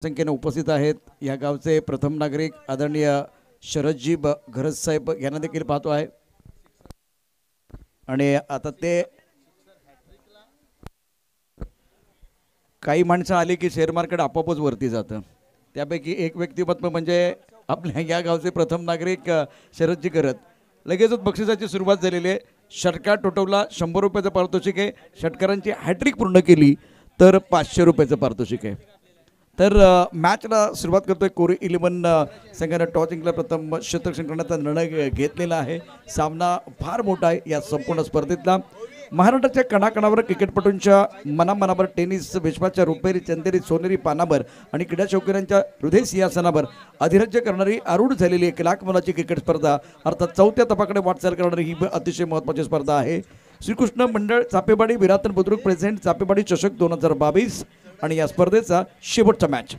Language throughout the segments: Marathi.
संख्येने उपस्थित आहेत या गावचे प्रथम नागरिक आदरणीय शरदजी घरज साहेब यांना देखील पाहतो आहे आणि आता ते काही माणसं आली की शेअर मार्केट आपोआपच वरती जातं. त्यापैकी एक व्यक्तिमत्व म्हणजे आपल्या या गावचे प्रथम नागरिक शरदजी घरज. लगेचच बक्षिसाची सुरुवात झालेली आहे. षटकार टोटवला 100 रुपयाचं पारितोषिक आहे. षटकारांची हॅट्रिक पूर्ण केली तर 500 रुपयाचं पारितोषिक आहे. तर मॅचला सुरुवात करतोय. कोरी 11 संघाने टॉस जिंकला. प्रथम क्षेत्ररक्षण करण्याचा निर्णय घेतलेला आहे. सामना फार मोठा आहे या संपूर्ण स्पर्धेतला. महाराष्ट्राच्या कणाकणावर क्रिकेटपटूंच्या मनामनावर टेनिस विश्वाच्या रुपेरी चंदेरी सोनेरी पानावर आणि क्रीडा शौकीनांच्या हृदय सिंहासनावर अधिराज्य करणारी आरूढ झालेली 1 लाख मुलाची क्रिकेट स्पर्धा अर्थात चौथ्या तपाकडे वाटचाल करणारी ही अतिशय महत्त्वाची स्पर्धा आहे. श्रीकृष्ण मंडळ चापेवाडी विरातन बुद्रुक प्रेझेंट चापेवाडी चषक 2022 आणि या स्पर्धेचा शेवटचा मॅच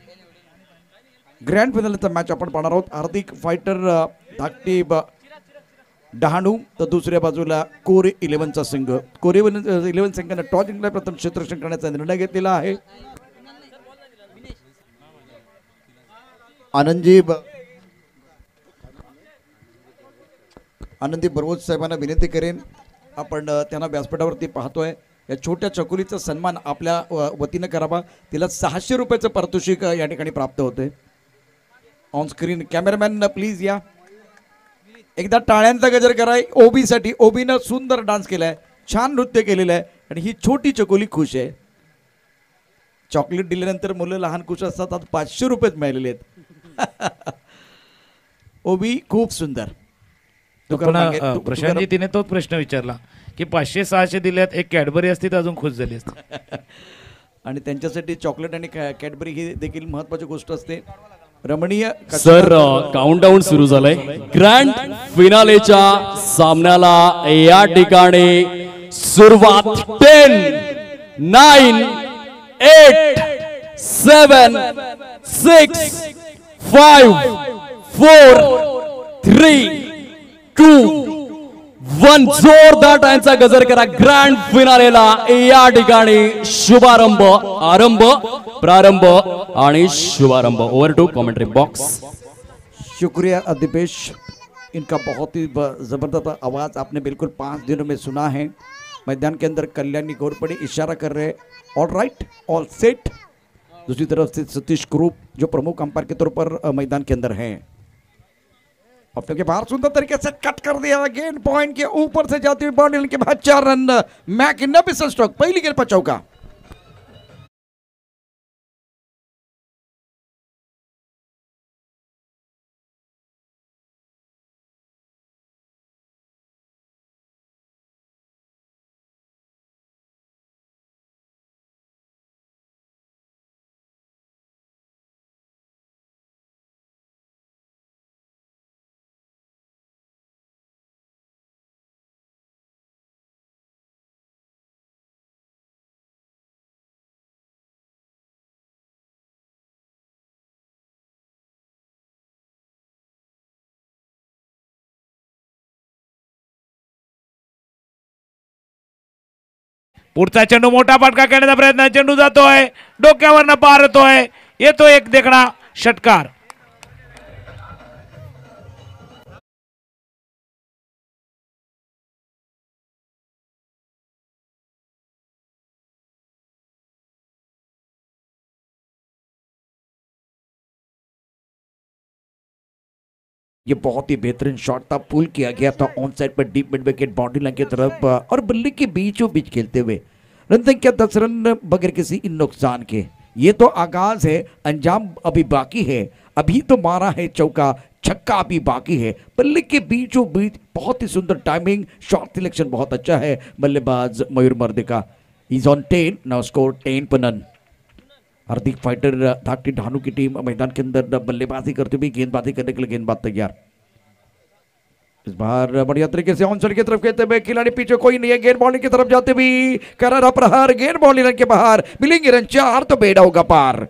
ग्रँड फायनलचा मॅच आपण पाहणार आहोत. हार्दिक फायटर धाकटी डहाणू तर दुसऱ्या बाजूला कोरे 11चा संघ. कोरे 11 संघाने टॉस जिंकला. प्रथम क्षेत्ररक्षण करण्याचा निर्णय घेतलेला आहे. आनंदी बरोज साहेबांना विनंती करेन आपण त्यांना व्यासपीठावरती पाहतोय. या छोट्या चकुलीचा सन्मान आपल्या वतीनं करावा. तिला 600 रुपयाचं पारितोषिक या ठिकाणी प्राप्त होते. ऑन स्क्रीन कॅमेरामॅन प्लीज या. एकदा टाळ्यांचा गजर कराय ओबीसाठी. ओबीनं सुंदर डान्स केलाय, छान नृत्य केलेलं आहे आणि ही छोटी चकोली खुश आहे. चॉकलेट दिल्यानंतर मुलं लहान खुश असतात. आज 500 रुपयेच मिळालेले आहेत. ओबी खूप सुंदर. प्रशांतजी तिने तोच प्रश्न विचारला की 500-600 दिल्यात, एक कॅडबरी असती तर अजून खुश झाली असती. आणि त्यांच्यासाठी चॉकलेट आणि कॅडबरी ही देखील महत्वाची गोष्ट असते. रमणीय सर काउंटडाऊन सुरू झालंय ग्रँड फिनालेच्या सामन्याला. या ठिकाणी सुरुवात 10 9 8 7 6 5 4 3 2 1 जोरदार टाळ्यांचा गजर करा. ग्रँड फिनालेला या ठिकाणी शुभारंभ, आरंभ, प्रारंभ आणि शुभारंभ. Over to commentary box. शुक्रिया अधिपेश, इनका बहुत ही ज़बरदस्त आवाज़ आपने बिल्कुल 5 दिनों में सुना है. मैदान के अंदर कल्याणी घोरपड़े इशारा कर रहे ऑल राइट ऑल सेट. दूसरी तरफ से सतीश ग्रुप जो प्रमुख अंपायर के तौर पर मैदान के अंदर हैं. अपने के बाहर सुंदर तरीके से कट कर दिया. गेंद पॉइंट के ऊपर से जाती हुई बॉल के बाद 4 रन. मैक स्ट्रोक पहली गेंद पर चौका. पुढचा चेंडू मोठा फटका करण्याचा प्रयत्न. चेंडू जातोय, डोक्यावरनं पार होतोय, येतो एक देखणा षटकार. ये बहुत ही बेहतरीन शॉट था. पुल किया गया था on side per deep mid wicket boundary line की तरफ और बल्ले के बीचों बीच खेलते हुए रन संख्या 10 रन बगैर किसी नुकसान के. ये तो आगाज है, अंजाम अभी बाकी है. अभी तो मारा है चौका, छक्का अभी बाकी है. बल्ले के बीचों बीच बहुत ही सुंदर टाइमिंग, शॉट सिलेक्शन बहुत अच्छा है बल्लेबाज मयूर मर्दिका. इज ऑन 10 नाउ स्कोर 10 पर नन. हार्दिक फाइटर धाकटी ढानू की टीम मैदान के अंदर बल्लेबाजी करते हुए गेंदबाजी करने के लिए गेंदबाज तैयार. इस बार बढ़िया तरीके से ऑनसाइड की तरफ खेलते हुए खिलाड़ी पीछे कोई नहीं है. गेंद बॉलिंग की तरफ जाते भी करारा प्रहार. गेंद बॉलिंग के बाहर मिलेंगे रन 4 तो बेड़ा होगा पार.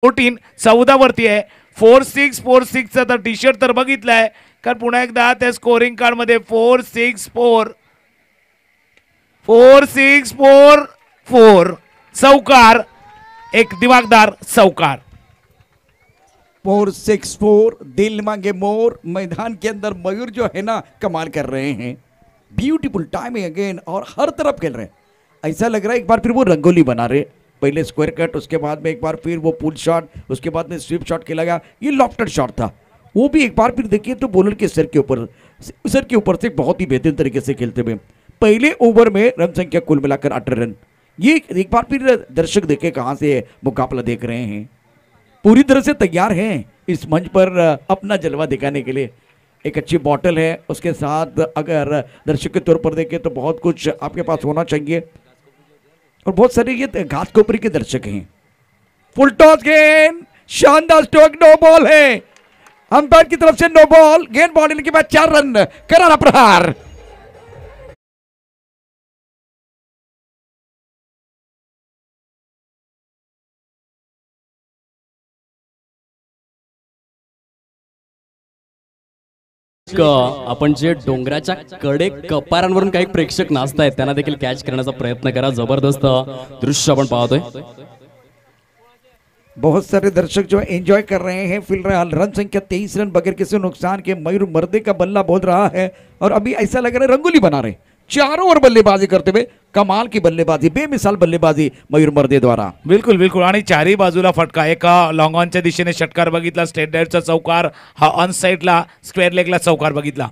14 वरती आहे. 4-6 तर टी शर्ट तर बघितलाय. कारण पुन्हा एकदा त्या स्कोरिंग कार्ड मध्ये 4-6-4 चौकार, एक दिमागदार चौकार. 4-6-4 दिल मांगे मोर. मैदान के अंदर मयूर जो है ना कमाल कर रहे हैं. ब्यूटीफुल टाइमिंग अगेन और हर तरफ खेल रहे हैं. ऐसा लग रहा है एक बार फिर वो रंगोली बना रहे. पहले स्क्वायर कट, उसके बाद में एक बार फिर वो पुल शॉट, उसके बाद में स्वीप शॉट खेला गया. ये लॉफ्टेड शॉट था, वो भी एक बार फिर देखिए तो बॉलर के सर के ऊपर से बहुत ही बेहतरीन तरीके से खेलते हुए. पहले ओवर में रन संख्या कुल मिलाकर 8 रन. ये एक बार फिर दर्शक देखे कहाँ से मुकाबला देख रहे हैं. पूरी तरह से तैयार हैं इस मंच पर अपना जलवा दिखाने के लिए. एक अच्छी बॉटल है, उसके साथ अगर दर्शक के तौर पर देखें तो बहुत कुछ आपके पास होना चाहिए. और बहुत सारे ये घास कोपरी के दर्शक हैं. फुल टॉस गेंद, शानदार स्ट्रोक, नो बॉल है. अंपायर की तरफ से नो बॉल. गेंद बॉल के बाद 4 रन, करारा प्रहार. आपण जे डोंगराच्या कडे कपारांवरून काही प्रेक्षक नाचतायत त्यांना देखील कॅच करण्याचा प्रयत्न करा. जबरदस्त दृश्य आपण पाहतोय. बहुत सारे दर्शक जो एंजॉय कर रहे हैं. फिलहाल रन संख्या 23 रन बगैर किसी नुकसान के. मयूर मर्दे का बल्ला बोल रहा है और अभी ऐसा लग रहा है रंगोली बना रहे. चारों ओर बल्लेबाजी करते हुए कमाल की बल्लेबाजी, बेमिसाल बल्लेबाजी मयूर मर्दे द्वारा. बिलकुल बिलकुल. आणि चारही बाजूला फटका. एका लॉंग ऑनच्या दिशेने षटकार बघितला, स्टेट डायरेक्टचा चौकार, हा ऑन साइडला स्क्वेअर लेगला चौकार बघितला.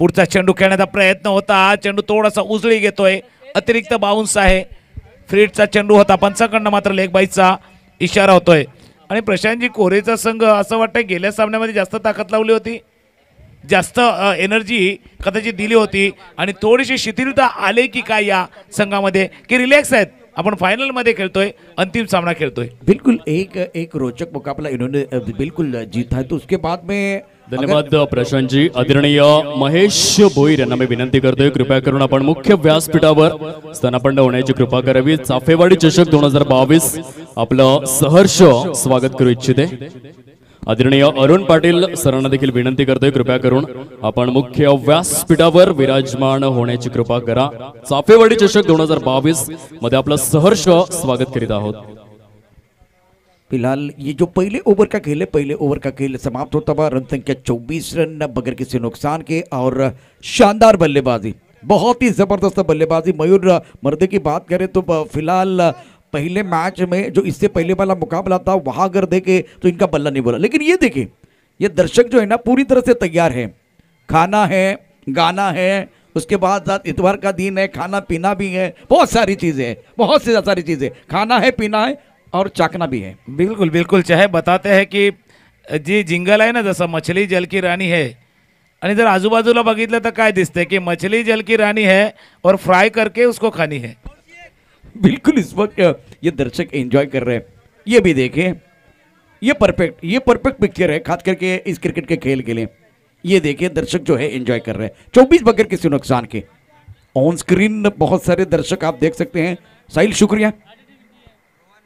पुढचा चेंडू खेळण्याचा प्रयत्न होता. चेंडू थोडासा उजळी घेतोय, अतिरिक्त बाउन्स आहे. फ्रीडचा चेंडू होता, पंचाकडनं मात्र लेग बाईचा इशारा होतोय. आणि प्रशांतजी कोरेचा संघ असं वाटतंय गेल्या सामन्यामध्ये जास्त ताकद लावली होती, जास्त एनर्जी कदाचित दिली होती आणि थोडीशी शिथिलता आले की काय या संघामध्ये की रिलॅक्स आहेत. आपण फाइनल मध्ये खेळतोय, अंतिम सामना खेळतोय. बिल्कुल एक रोचक मुकाबला इन्होंने बिल्कुल जीता है. तो उसके बाद में धन्यवाद प्रशांत जी. आदरणीय महेश भोईर यांना मी विनंती करतोय कृपया करून आपण मुख्य व्यासपीठावर स्थानापन्न होण्याची कृपा करावी. चाफेवाडी चषक 2022 आपलं सहर्ष स्वागत करू इच्छिते. आदरणीय अरुण पाटील सरांना देखील विनंती करतोय कृपया करून आपण मुख्य व्यासपीठावर विराजमान होण्याची कृपा करा. चाफेवाडी चषक 2022 मध्ये आपलं सहर्ष स्वागत करीत आहोत. फिलहाल ये जो पहले ओवर का खेल है, पहले ओवर का खेल समाप्त होता हुआ. रन संख्या 24 रन बगैर किसी नुकसान के और शानदार बल्लेबाजी, बहुत ही जबरदस्त बल्लेबाजी. मयूर मर्दे की बात करें तो फिलहाल पहले मैच में जो इससे पहले वाला मुकाबला था वहां अगर देखे तो इनका बल्ला नहीं बोला. लेकिन ये देखे ये दर्शक जो है ना पूरी तरह से तैयार है. खाना है, गाना है, उसके बाद इतवार का दिन है, खाना पीना भी है, बहुत सारी चीजें हैं, बहुत सी सारी चीजें. खाना है, पीना है और चाकना भी है. बिल्कुल बिल्कुल. चाहे बताते हैं की जी जिंगल आहे ना, जसं मछली जल की रानी है, आणि जर आजूबाजूला बघितलं तर काय दिसतंय की मछली जल की रानी है और फ्राई करके उसको खानी है. बिल्कुल इस वक्त ये दर्शक एंजॉय कर रहे हैं. ये भी देखें, ये परफेक्ट पिक्चर है खास करके इस क्रिकेट के खेल के लिए. ये देखिए दर्शक जो है एंजॉय कर रहे हैं 24 बगैर किसी नुकसान के. ऑन स्क्रीन बहुत सारे दर्शक आप देख सकते हैं. साहिल शुक्रिया.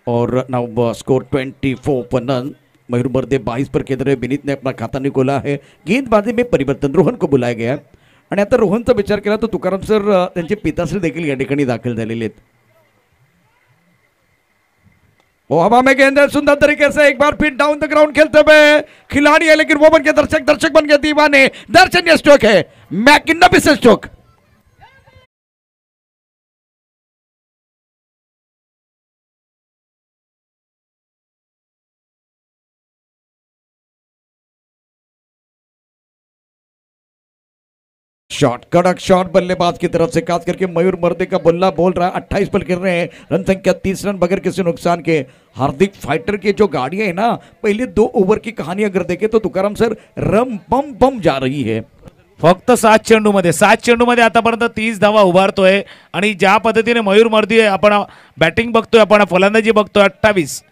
और नाउ स्कोर 24 पर नन. मयूर मर्दे 22 पर केंद्र. विनीत ने अपना खाता नहीं खोला है. गेंदबाजी में परिवर्तन, रोहन को बुलाया गया है. आणि आता रोहनचा विचार केला तर तुकाराम सर त्यांचे पिताश्री देखील या ठिकाणी दाखल झालेले आहेत. वो हवा में गेंद सुंदर तरीके से एक बार फिर डाउन द ग्राउंड खेलते हुए खिलाड़ी है, लेकिन वो बन के दर्शक बन गए दीवाने. दर्शनीय स्ट्रोक है, मैकिन्नबिस स्ट्रोक. शॉट, कड़क शॉट बल्लेबाज की तरफ से, खास करके मयूर मर्दे का बल्ला बोल रहा है. 28 पर खेल रहे हैं. रन संख्या 30 रन बगैर किसी नुकसान के. हार्दिक फाइटर की जो गाड़ियां है ना, पहले 2 ओवर की कहानी अगर देखें तो तुकाराम सर रम बम बम जा रही है. फक्त 7 चेंडूमध्ये आतापर्यंत 30 धावा उभारतोय. आणि ज्या पद्धतीने मयूर मर्दे आपण बॅटिंग बघतोय, आपण फलंदाजी बघतोय 28.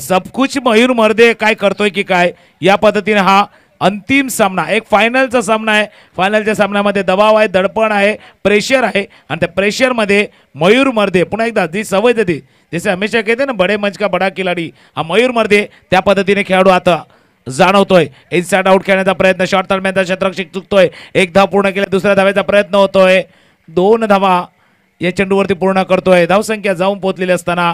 सब कुछ मयूर मर्दे काय करतोय की काय या पद्धतीने हा अंतिम सामना, एक फायनलचा सामना आहे. फायनलच्या सामन्यामध्ये दबाव आहे, दडपण आहे, प्रेशर आहे आणि त्या प्रेशरमध्ये मयूर मर्दे पुन्हा एकदा जी सवय देते, जसे हमेशा कहते ना बडे मंच का बडा खिलाडी, हा मयूर मर्दे त्या पद्धतीने खेळाडू आता जाणवतोय. इनसाइड आउट खेळण्याचा प्रयत्न, शॉर्ट दरम्यानचा क्षेत्ररक्षक चुकतोय. एक धाव पूर्ण केल्या, दुसऱ्या धावेचा प्रयत्न होतोय. 2 धावा या चेंडूवरती पूर्ण करतोय. धावसंख्या जाऊन पोहोचलेली असताना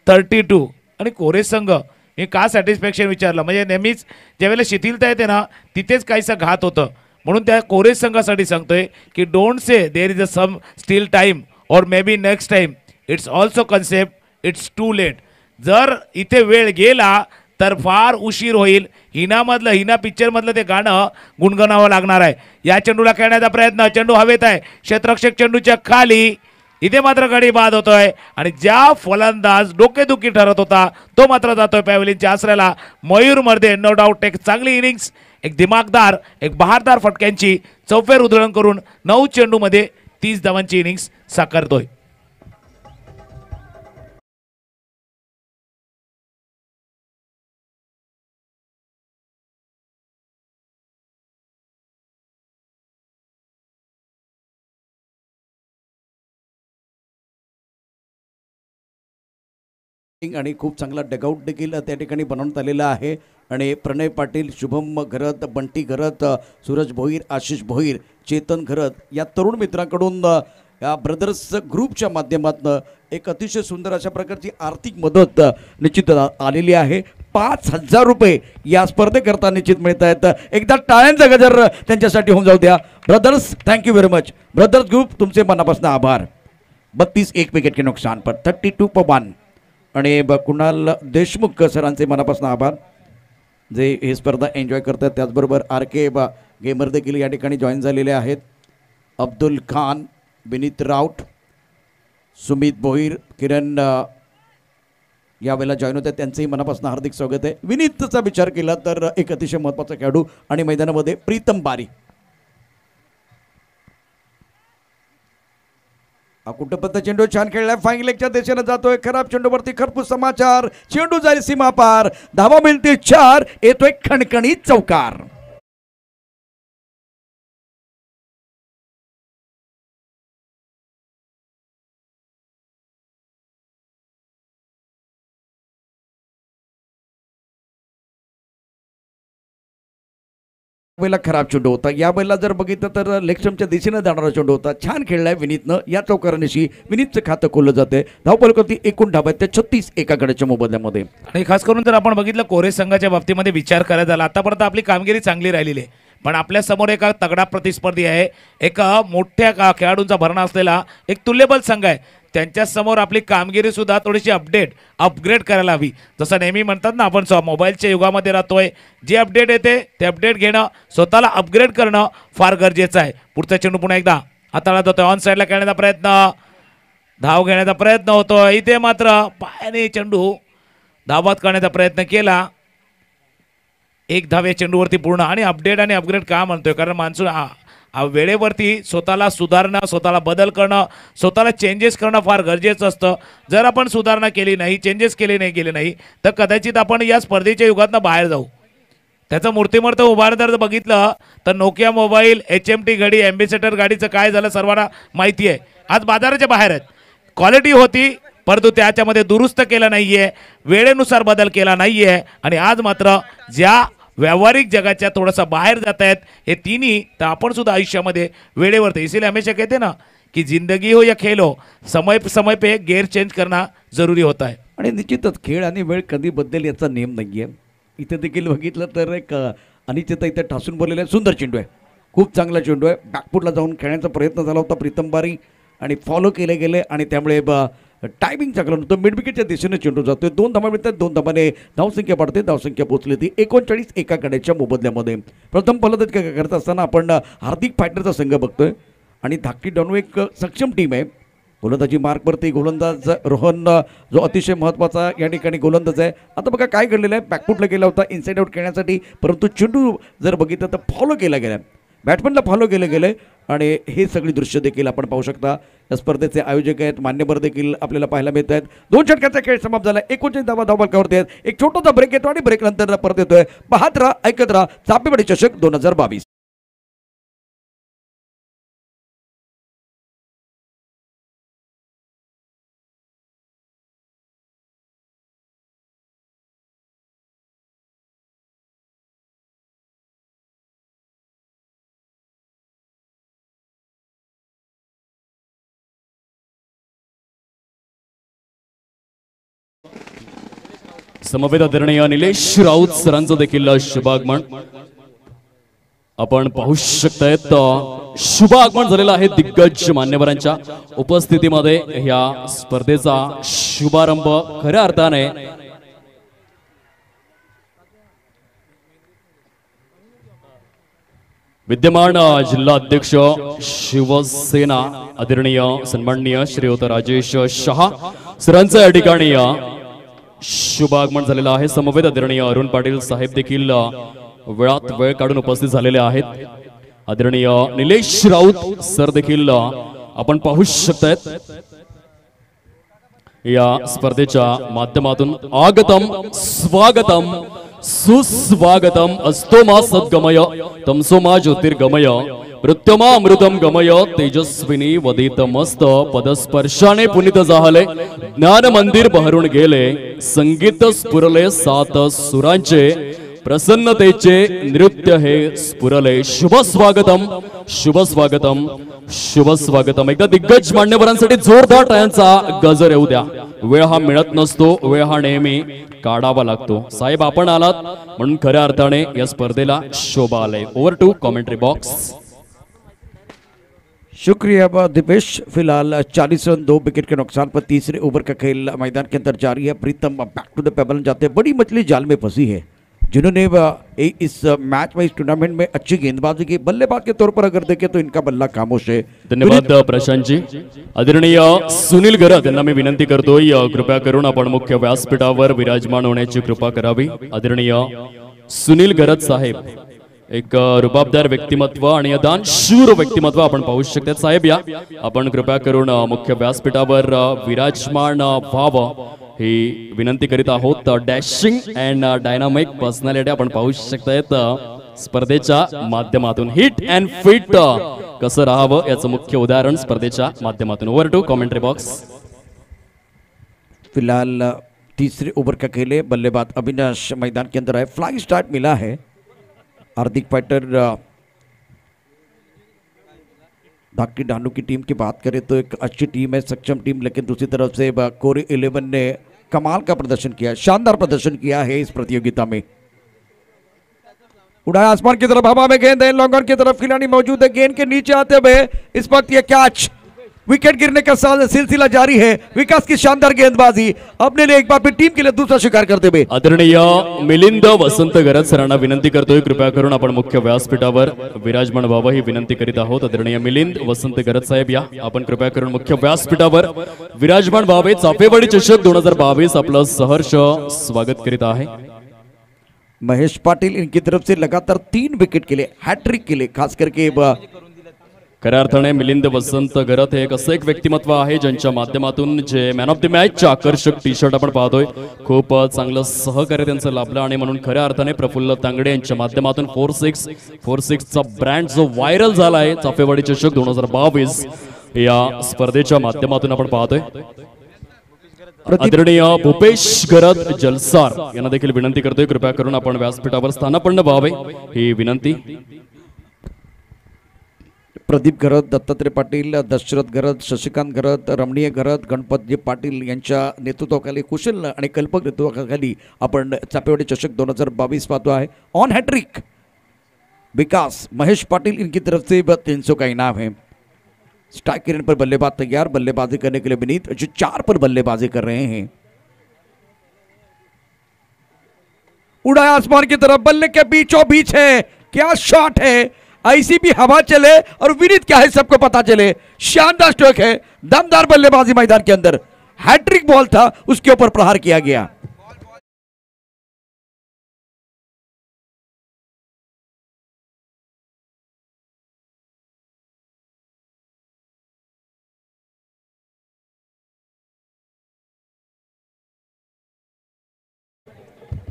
32. आणि कोरेज संघ मी का सॅटिस्फॅक्शन विचारलं, म्हणजे नेहमीच ज्यावेळेला शिथिलता येते ना तिथेच काहीसा घात होतं. म्हणून त्या कोरेज संघासाठी सांगतोय की don't say there is a some still time और may be next time, it's also concept, it's too late. जर इथे वेळ गेला तर फार उशीर होईल. हिना पिक्चरमधलं ते गाणं गुणगुणावं लागणार आहे. या चेंडूला खेळण्याचा प्रयत्न, चेंडू हवेत आहे, क्षेत्ररक्षक चेंडूच्या खाली, इथे मात्र गडी बाद होतोय आणि ज्या फलंदाज डोकेदुखी ठरत होता तो मात्र जातोय पॅव्हलिनच्या आसऱ्याला. मयूर मर्दे नो डाऊट एक चांगली इनिंग्स, एक दिमागदार, एक बहारदार फटक्यांची चौफेर उधळण करून 9 चेंडूमध्ये 30 धावांची इनिंग्स साकारतोय. आणि खूप चांगला डगआउट देखील त्या ठिकाणी बनवण्यात आलेला आहे. आणि प्रणय पाटील, शुभम घरत, बंटी घरत, सूरज भोईर, आशिष भोईर, चेतन घरत या तरुण मित्रांकडून या ब्रदर्स ग्रुपच्या माध्यमातून एक अतिशय सुंदर अशा प्रकारची आर्थिक मदत निश्चित आलेली आहे. 5,000 रुपये या स्पर्धेकरता निश्चित मिळत आहेत. एकदा टाळ्यांचा गजर त्यांच्यासाठी होऊन जाऊ द्या. Brothers thank you very much. Brothers group तुमचे मनापासून आभार. 32 विकेट के नुकसान पर 32 आणि कुणाल देशमुख सरांचे मनापासून आभार जे ही स्पर्धा एन्जॉय करतात. त्याचबरोबर RK गेमर देखील या ठिकाणी जॉईन झालेले आहेत. अब्दुल खान, विनीत राऊत, सुमित भोईर, किरण यावेळेला जॉईन होते, त्यांचंही मनापासून हार्दिक स्वागत आहे. विनीतचा विचार केला तर एक अतिशय महत्त्वाचा खेळाडू आणि मैदानामध्ये प्रीतम बारी. कुटुंबाचा चेंडू छान खेळलाय, फाईन लेगच्या दिशेने जातोय. खराब चेंडूवरती खरपूस समाचार, चेंडू जाईल सीमा पार, धावा मिळते 4, येतोय खणखणीत चौकार. वेळेला खराब चेंडू होता, या वेळेला जर बघितलं तर लेगस्टम्पच्या दिशेने जाणारा चेंडू होता. छान खेळलाय विनीतनं. या चौकारानिशी विनीतचं खातं खोललं जाते. धावफलकावरती एकूण धावा आहेत त्या 36 एका गड्याच्या मोबदल्यामध्ये. आणि खास करून जर आपण बघितलं कोरेज संघाच्या बाबतीमध्ये विचार करायचा झाला, आतापर्यंत आपली कामगिरी चांगली राहिलेली आहे, पण आपल्या समोर एका तगडा प्रतिस्पर्धी आहे, एका मोठ्या खेळाडूंचा भरणा असलेला एक तुल्यबल संघ आहे. त्यांच्या समोर आपली कामगिरी सुद्धा थोडीशी अपग्रेड करायला हवी. जसं नेहमी म्हणतात ना, आपण मोबाईलच्या युगामध्ये राहतोय, जे अपडेट येते ते अपडेट घेणं, स्वतःला अपग्रेड करणं फार गरजेचं आहे. पुढचा चेंडू पुन्हा एकदा हाताळला जातोय. ऑन साईडला खेळण्याचा प्रयत्न, धाव घेण्याचा प्रयत्न होतो. इथे मात्र पायाने चेंडू धावात करण्याचा प्रयत्न केला. 1 धाव या चेंडूवरती पूर्ण. आणि अपग्रेड का म्हणतोय, कारण मान्सून वेळेवरती स्वतःला सुधारणं, स्वतःला बदल करणं, स्वतःला चेंजेस करणं फार गरजेचं असतं. जर आपण सुधारणा केली नाही, चेंजेस गेले नाही तर कदाचित आपण या स्पर्धेच्या युगातनं बाहेर जाऊ. त्याचं मूर्तिमंत उभार जर बघितलं तर नोकिया मोबाईल, HMT घडी, एम्बेसेडर गाडीचं काय झालं सर्वांना माहिती आहे. आज बाजाराच्या बाहेर आहेत. क्वालिटी होती परंतु त्याच्यामध्ये दुरुस्त केलं नाहीये, वेळेनुसार बदल केला नाहीये आणि आज मात्र ज्या व्यावहारिक जगाच्या थोडासा बाहेर जात आहेत हे तिन्ही, तर आपण सुद्धा आयुष्यामध्ये वेळेवर. इसीलिए हमेशा कहते ना की जिंदगी हो या खेल हो, समय पे गेअर चेंज करना जरुरी होता है. आणि निश्चितच खेळ आणि वेळ कधी बदलेल याचा नियम नाही आहे. इथे देखील बघितलं तर एक अनिश्चितता इथे ठासून बोललेला आहे. सुंदर चेंडू आहे, खूप चांगला चेंडू आहे. बॅकफुटला जाऊन खेळण्याचा प्रयत्न झाला होता प्रीतम बारी आणि फॉलो केले गेले आणि त्यामुळे टायमिंग चांगलं नव्हतं. मिड विकेटच्या दिशेने चेंडू जातोय. 2 धावा मिळतात. 2 धावाने धावसंख्या वाढते. धावसंख्या पोहोचली ती 39 एका गड्याच्या मोबदल्यामध्ये. प्रथम फलंदाजी करत असताना आपण हार्दिक फायटरचा संघ बघतोय आणि धाकटी डॉनू एक सक्षम टीम आहे. गोलंदाजी मार्कवरती गोलंदाज रोहन जो अतिशय महत्त्वाचा या ठिकाणी गोलंदाज आहे. आता बघा काय घडलेलं आहे, बॅकफुटला गेला होता इनसाइड आउट खेळण्यासाठी, परंतु चेंडू जर बघितलं तर फॉलो केला गेला. बॅट्समनला फॉलो केले गेले आणि हे सगळी दृश्य देखील आपण पाहू शकता. या स्पर्धेचे आयोजक आहेत, मान्यवर देखील आपल्याला पाहायला मिळत आहेत. 2 षटकांचा खेळ समाप्त झाला. 39 धावा धावफलकावरती आहेत. एक छोटासा ब्रेक येतो आणि ब्रेक नंतर परत येतोय. पाहत राहा, ऐकत राहा चापेवाडी चषक 2022. समवेत आदरणीय निलेश राऊत सरांचं देखील शुभागमन आपण पाहू शकतायत. शुभ आगमन झालेलं आहे दिग्गज मान्यवरांच्या उपस्थितीमध्ये. या स्पर्धेचा शुभारंभ खऱ्या अर्थाने विद्यमान जिल्हा अध्यक्ष शिवसेना आदरणीय सन्माननीय श्रीयुत राजेश शहा सरांचं या ठिकाणी शुभागमन झालेलं आहे. समवेत आदरणीय अरुण पाटील साहेब देखील वेळात वेळ काढून उपस्थित झालेले आहेत. आदरणीय निलेश राऊत सर देखील आपण पाहू शकतायत. या स्पर्धेच्या माध्यमातून आगतम स्वागतम सुस्वागतम अस्तो मा सद्गमय तमसो मा ज्योतिर्गमय मृत्युमा अमृतम गमय तेजस्विनी वदित मस्त पदस्पर्शाने पुनित जाहले ज्ञान मंदिर बहरून गेले संगीत स्फुरले 7 सुरांचे प्रसन्नतेचे नृत्य हे स्फुरले. शुभ स्वागतम शुभ स्वागतम शुभ स्वागतम. एकदा दिग्गज मान्यवरांसाठी जोरदार टाळ्यांचा गजर येऊ द्या. वेळ हा मिळत नसतो, वेळ हा नेहमी काढावा लागतो. साहेब आपण आलात म्हणून खऱ्या अर्थाने या स्पर्धेला शोभा आले. Over to commentary box. शुक्रिया दीपेश. फिलहाल 40 रन 2 विकेट के नुकसान पर तीसरे ओवर का खेल मैदान के अंदर जारी है. Pritam back to the pavilion जाते हैं. बड़ी मछली जाल में फंसी है जिन्होंने इस मैच में इस टूर्नामेंट में अच्छी गेंदबाजी की. बल्लेबाज के तौर पर अगर देखें तो इनका बल्ला खामोश है. धन्यवाद प्रशांत जी. आदरणीय सुनील गरत यांना मी विनंती करतोय कृपया करून आपण मुख्य व्यासपीठावर विराजमान होण्याची कृपा करावी. आदरणीय सुनील गरत साहेब एक रुबाबदार व्यक्तिमत्व आणि दानशूर व्यक्तिमत्व आपण पाहू शकता. साहेब या आपण कृपया करून मुख्य व्यासपीठावर विराजमान व्हावं ही विनंती करीत आहोत. डॅशिंग अँड डायनामिक पर्सनॅलिटी आपण पाहू शकतायत स्पर्धेच्या माध्यमातून. हिट अँड फिट कसं राहावं याचं मुख्य उदाहरण स्पर्धेच्या माध्यमातून. Over to commentary box. फिलहाल तीसरे ओवर का खेल है. बल्लेबाज अविनाश मैदान के अंदर है. फ्लाइंग स्टार्ट मिला है. हार्दिक फाइटर धाकटी डानू की टीम की बात करें तो एक अच्छी टीम है, सक्षम टीम. लेकिन दूसरी तरफ से कोरी 11 ने कमाल का प्रदर्शन किया, शानदार प्रदर्शन किया है इस प्रतियोगिता में. उड़ाया आसमान की तरफ, हवा में गेंद है, लॉन्ग ऑन की तरफ खिलाड़ी मौजूद है. गेंद के नीचे आते हुए इस वक्त ये कैच. विकेट गिरने का सिलसिला जारी है. विकास की शानदार गेंदबाजी अपने लिए एक बार फिर टीम के लिए दूसरा शिकार करते हुए. आदरणीय मिलिंद वसंत गरज सरांना विनंती करतोय कृपया करून आपण मुख्य व्यासपीठावर विराजमान व्हावं ही विनंती करीत आहोत. आदरणीय मिलिंद वसंत गरज साहेब या आपण कृपया करून मुख्य व्यासपीठावर विराजमान व्हावे. चाफेवाडी चषक 2022 आपलं सहर्ष स्वागत करीत आहे. महेश पाटिल इनकी तरफ से लगातार 3 विकेट के लिए, हैट्रिक के लिए, खास करके खऱ्या अर्थाने मिलिंद वसंत गरत हे एक असं एक व्यक्तिमत्व आहे ज्यांच्या माध्यमातून जे मॅन ऑफ द मॅच आकर्षक टी शर्ट आपण पाहतोय. खूप चांगलं सहकार्य त्यांचं लाभलं आणि म्हणून खऱ्या अर्थाने प्रफुल्ल तांगडे यांच्या माध्यमातून 4-6 चा ब्रँड जो व्हायरल झाला आहे चाफेवाडी चषक 2022 या स्पर्धेच्या माध्यमातून आपण पाहतोय. आदरणीय भूपेश गरत जलसार यांना देखील विनंती करतोय कृपया करून आपण व्यासपीठावर स्थानापन्न व्हावे ही विनंती. प्रदीप गरत, दत्तात्रय पाटील, दशरथ गरत, शशिकांत गरत, रमणीय गरत, गणपतजी पाटील यांच्या नेतृत्वाखाली, कुशल आणि कल्पक नेतृत्वाखाली आपण चापेवाडी चषक 2022 पाहतो आहे. ऑन हैट्रिक विकास, महेश पाटिल इनकी तरफ से 300 का इनाम है. स्ट्राइक रेट पर बल्लेबाज तैयार, बल्लेबाजी करने के लिए विनीत जो 4 पर बल्लेबाजी कर रहे हैं. उड़ाया आसमान की तरफ, बल्ले के बीचों बीच है. क्या शॉट है. ऐसी भी हवा चले और विनीत क्या है सबको पता चले. शानदार स्ट्रोक है, दमदार बल्लेबाजी मैदान के अंदर. हैट्रिक बॉल था, उसके ऊपर प्रहार किया गया.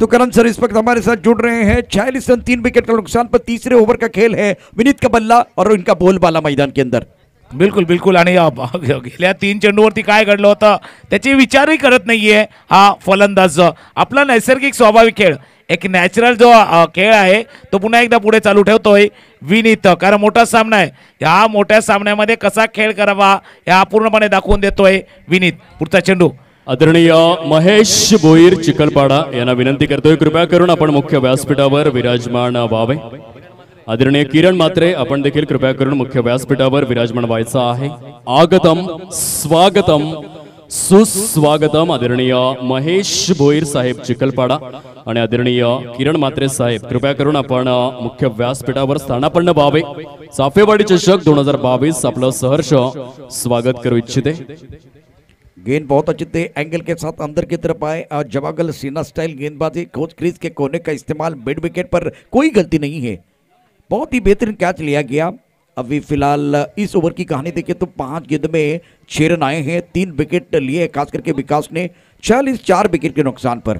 तो करण सर इस वक्त हमारे साथ जुड़ रहे हैं। 46 रन 3 विकेट का नुकसान पर तीसरे ओव्हर का खेल है। विनीत का बल्ला और इनका बोलबाला मैदान के अंदर। बिलकुल बिलकुल आणि गेल्या 3 चेंडूवरती काय घडलं होतं त्याची विचारही करत नाहीये हा फलंदाज। आपला नैसर्गिक स्वाभाविक खेळ एक नॅचरल जो खेळ आहे तो पुन्हा एकदा पुढे चालू ठेवतोय विनीत, कारण मोठा सामना आहे। या मोठ्या सामन्यामध्ये कसा खेळ करावा या पूर्णपणे दाखवून देतोय विनीत। पुढचा चेंडू आदरणीय महेश भोईर चिखलपाडा यांना विनंती करतोय कृपया करून आपण मुख्य व्यासपीठावर विराजमान व्हावे। आदरणीय किरण मात्रे आपण देखील कृपया करून मुख्य व्यासपीठावर विराजमान व्हायचं आहे। आगतम स्वागतम सुस्वागतम आदरणीय महेश भोईर साहेब चिखलपाडा आणि आदरणीय किरण मात्रे साहेब कृपया करून आपण मुख्य व्यासपीठावर स्थानापन्न व्हावे। चाफेवाडी चषक 2022 आपलं सहर्ष स्वागत करू इच्छिते। गेंद बहुत अच्छे थे, एंगल के साथ अंदर की तरफ आए और जवागल सीना स्टाइल गेंदबाजी, कोच क्रीज के कोने का इस्तेमाल, मिड विकेट पर कोई गलती नहीं है। बहुत ही बेहतरीन कैच लिया गया। अभी फिलहाल इस ओवर की कहानी देखिए तो 5 गेंद में 6 रन आए हैं, 3 विकेट लिए खास करके विकास ने 4 विकेट के नुकसान पर।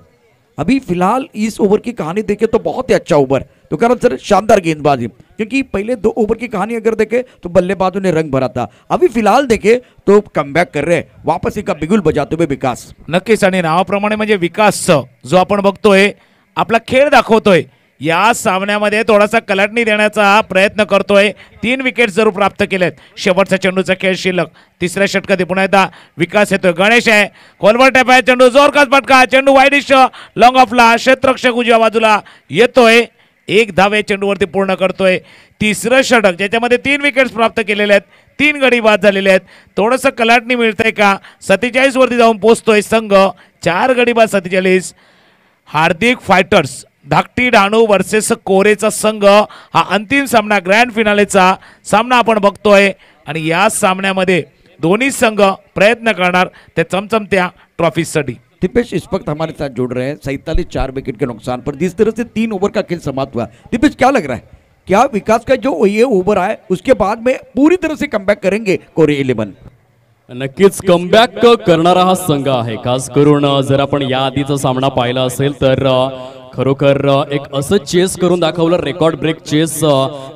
अभी फिलहाल इस ओवर की कहानी देखें तो बहुत ही अच्छा ओवर। तो कारण सर शानदार गेंदबाजी, क्योंकि पहले 2 ओवर की कहानी अगर देखें तो बल्लेबाजों ने रंग भरा था। अभी फिलहाल देखें तो कमबॅक कर रहे, वापस एका बिगुल बजाते हुए विकास। नक्कीच आणि नावाप्रमाणे म्हणजे विकास जो आपण बघतोय आपला खेळ दाखवतोय। या सामन्यामध्ये थोडासा कलाटणी देण्याचा प्रयत्न करतोय। 3 विकेट जरूर प्राप्त केलेत। शेवटचा चेंडूचा खेळ शिल्लक। तिसऱ्या षटकात पुन्हा एकदा विकास येतोय। गणेश आहे, खोलवर टॅप आहे, चेंडू जोरदार फटका, चेंडू वाईडिश लॉंग ऑफला, क्षेत्ररक्षक उजव्या बाजूला येतोय। 1 धावे चेंडूवरती पूर्ण करतोय। तिसरं षटक ज्याच्यामध्ये 3 विकेट्स प्राप्त केलेले आहेत, 3 गडी बाद झालेले आहेत। थोडंसं कलाटणी मिळतंय का? 47 वरती जाऊन पोहोचतोय संघ। 4 गडी बाद 47। हार्दिक फायटर्स धाकटी डहाणू वर्सेस कोरेचा संघ हा अंतिम सामना ग्रँड फिनालेचा सामना आपण बघतोय आणि या सामन्यामध्ये दोन्ही संघ प्रयत्न करणार ते चमचमत्या ट्रॉफीसाठी। दीपेश इस वक्त हमारे साथ जुड़ रहे हैं। 47 4 विकेट के नुकसान पर जिस तरह से 3 ओवर का खेल समाप्त हुआ, दीपेश क्या लग रहा है, क्या विकास का जो ये ओवर आए उसके बाद में पूरी तरह से कमबॅक करेंगे कोरे 11? नक्कीच कमबॅक करणारा हा संघ आहे। खास करून जर आपण या आधीचा सामना पाहिला असेल तर खरोखर एक असं चेस करून दाखवलं, रेकॉर्ड ब्रेक चेस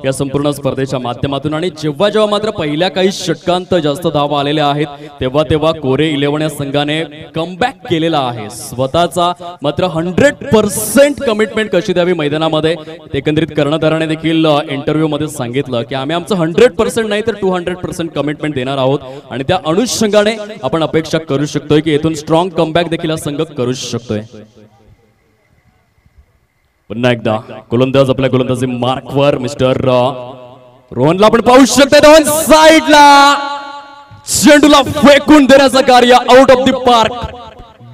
या संपूर्ण स्पर्धेच्या माध्यमातून। आणि जेव्हा जेव्हा मात्र पहिल्या काही षटकांत जास्त धावा आलेल्या आहेत तेव्हा कोरे 11 या संघाने कमबॅक केलेला आहे। स्वतःचा मात्र 100% कमिटमेंट कशी द्यावी मैदानामध्ये एकंदरीत कर्णधाराने देखील इंटरव्ह्यू मध्ये सांगितलं की आम्ही आमचं 100% नाही तर 200% कमिटमेंट देणार आहोत आणि त्या अनुषंगाने आपण अपेक्षा करू शकतोय की येथून स्ट्रॉंग कमबॅक देखील हा संघ करू शकतोय। पुन्हा एकदा गोलंदाज आपल्या गोलंदाजी मार्कवर मिस्टर रोहनला आपण पाहू शकतो। दोन साइडला चेंडूला फेकून देण्याचं कार्य out of the park